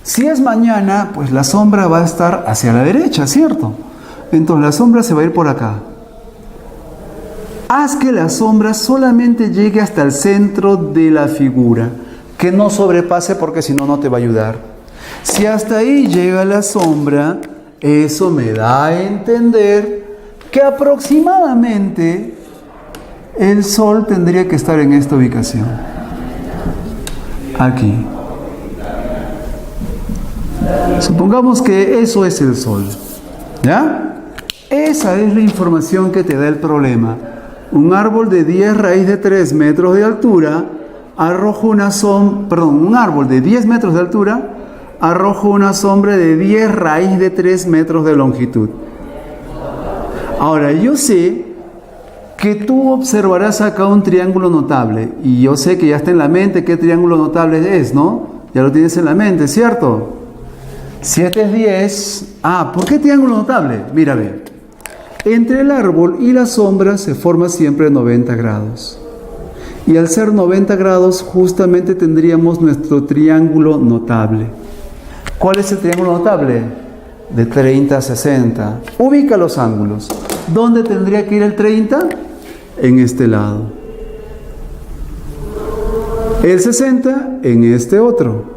Si es mañana, pues la sombra va a estar hacia la derecha, ¿cierto? Entonces la sombra se va a ir por acá. Haz que la sombra solamente llegue hasta el centro de la figura, que no sobrepase porque si no, no te va a ayudar. Si hasta ahí llega la sombra, eso me da a entender que aproximadamente el sol tendría que estar en esta ubicación. Aquí. Supongamos que eso es el sol. ¿Ya? Esa es la información que te da el problema. Un árbol de 10 raíz de 3 metros de altura arroja una sombra, un árbol de 10 metros de altura arroja una sombra de 10 raíz de 3 metros de longitud. Ahora, yo sé que tú observarás acá un triángulo notable, y yo sé que ya está en la mente qué triángulo notable es, ¿no? Ya lo tienes en la mente, ¿cierto? 7 es 10. ¿Por qué triángulo notable? Mira, ve. Entre el árbol y la sombra se forma siempre 90 grados. Y al ser 90 grados, justamente tendríamos nuestro triángulo notable. ¿Cuál es el triángulo notable? De 30 a 60. Ubica los ángulos. ¿Dónde tendría que ir el 30? En este lado. El 60 en este otro.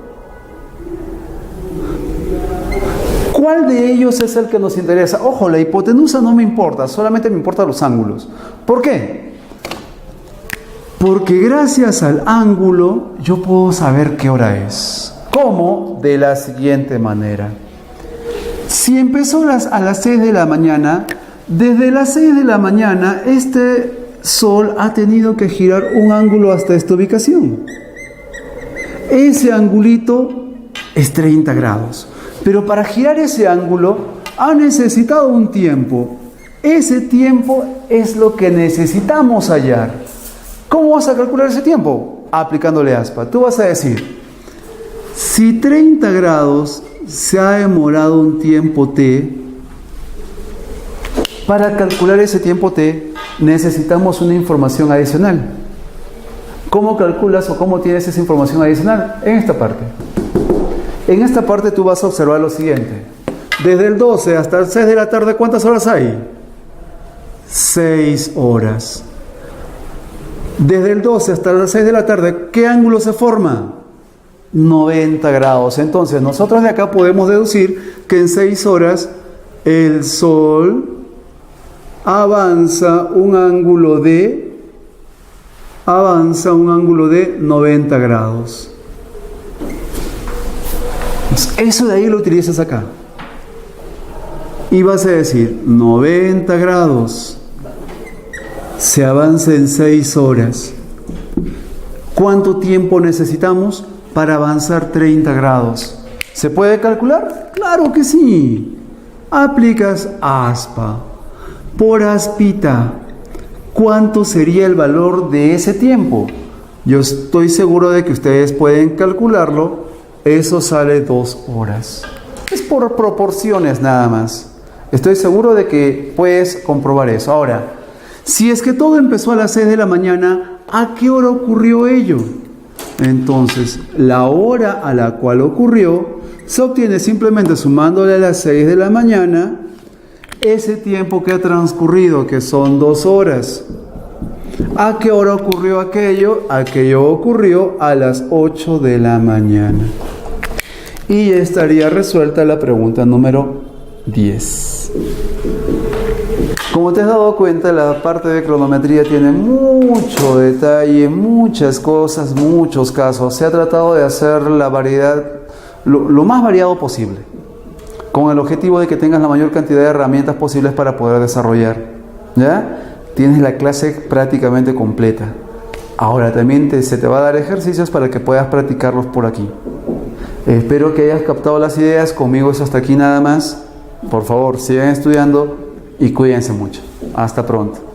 ¿Cuál de ellos es el que nos interesa? Ojo, la hipotenusa no me importa, solamente me importan los ángulos. ¿Por qué? Porque gracias al ángulo yo puedo saber qué hora es. ¿Cómo? De la siguiente manera. Si empezó a las 6 de la mañana, desde las 6 de la mañana este sol ha tenido que girar un ángulo hasta esta ubicación. Ese angulito es 30 grados. Pero para girar ese ángulo ha necesitado un tiempo. Ese tiempo es lo que necesitamos hallar. ¿Cómo vas a calcular ese tiempo? Aplicándole aspa. Tú vas a decir, si 30 grados se ha demorado un tiempo t, para calcular ese tiempo t necesitamos una información adicional. ¿Cómo calculas o cómo tienes esa información adicional? En esta parte. En esta parte tú vas a observar lo siguiente. Desde el 12 hasta el 6 de la tarde, ¿cuántas horas hay? 6 horas. Desde el 12 hasta las 6 de la tarde, ¿qué ángulo se forma? 90 grados. Entonces, nosotros de acá podemos deducir que en 6 horas el Sol avanza un ángulo de 90 grados. Eso de ahí lo utilizas acá. Y vas a decir, 90 grados. Se avanza en 6 horas. ¿Cuánto tiempo necesitamos para avanzar 30 grados? ¿Se puede calcular? ¡Claro que sí! Aplicas aspa. Por aspita, ¿cuánto sería el valor de ese tiempo? Yo estoy seguro de que ustedes pueden calcularlo. Eso sale 2 horas. Es por proporciones nada más. Estoy seguro de que puedes comprobar eso. Ahora, si es que todo empezó a las 6 de la mañana, ¿a qué hora ocurrió ello? Entonces, la hora a la cual ocurrió se obtiene simplemente sumándole a las 6 de la mañana ese tiempo que ha transcurrido, que son 2 horas. ¿A qué hora ocurrió aquello? Aquello ocurrió a las 8 de la mañana. Y ya estaría resuelta la pregunta número 10. Como te has dado cuenta, la parte de cronometría tiene mucho detalle, muchas cosas, muchos casos. Se ha tratado de hacer la variedad lo más variado posible, con el objetivo de que tengas la mayor cantidad de herramientas posibles para poder desarrollar. ¿Ya? tienes la clase prácticamente completa. Ahora también se te va a dar ejercicios para que puedas practicarlos por aquí. Espero que hayas captado las ideas. Conmigo es hasta aquí nada más. Por favor, sigan estudiando y cuídense mucho. Hasta pronto.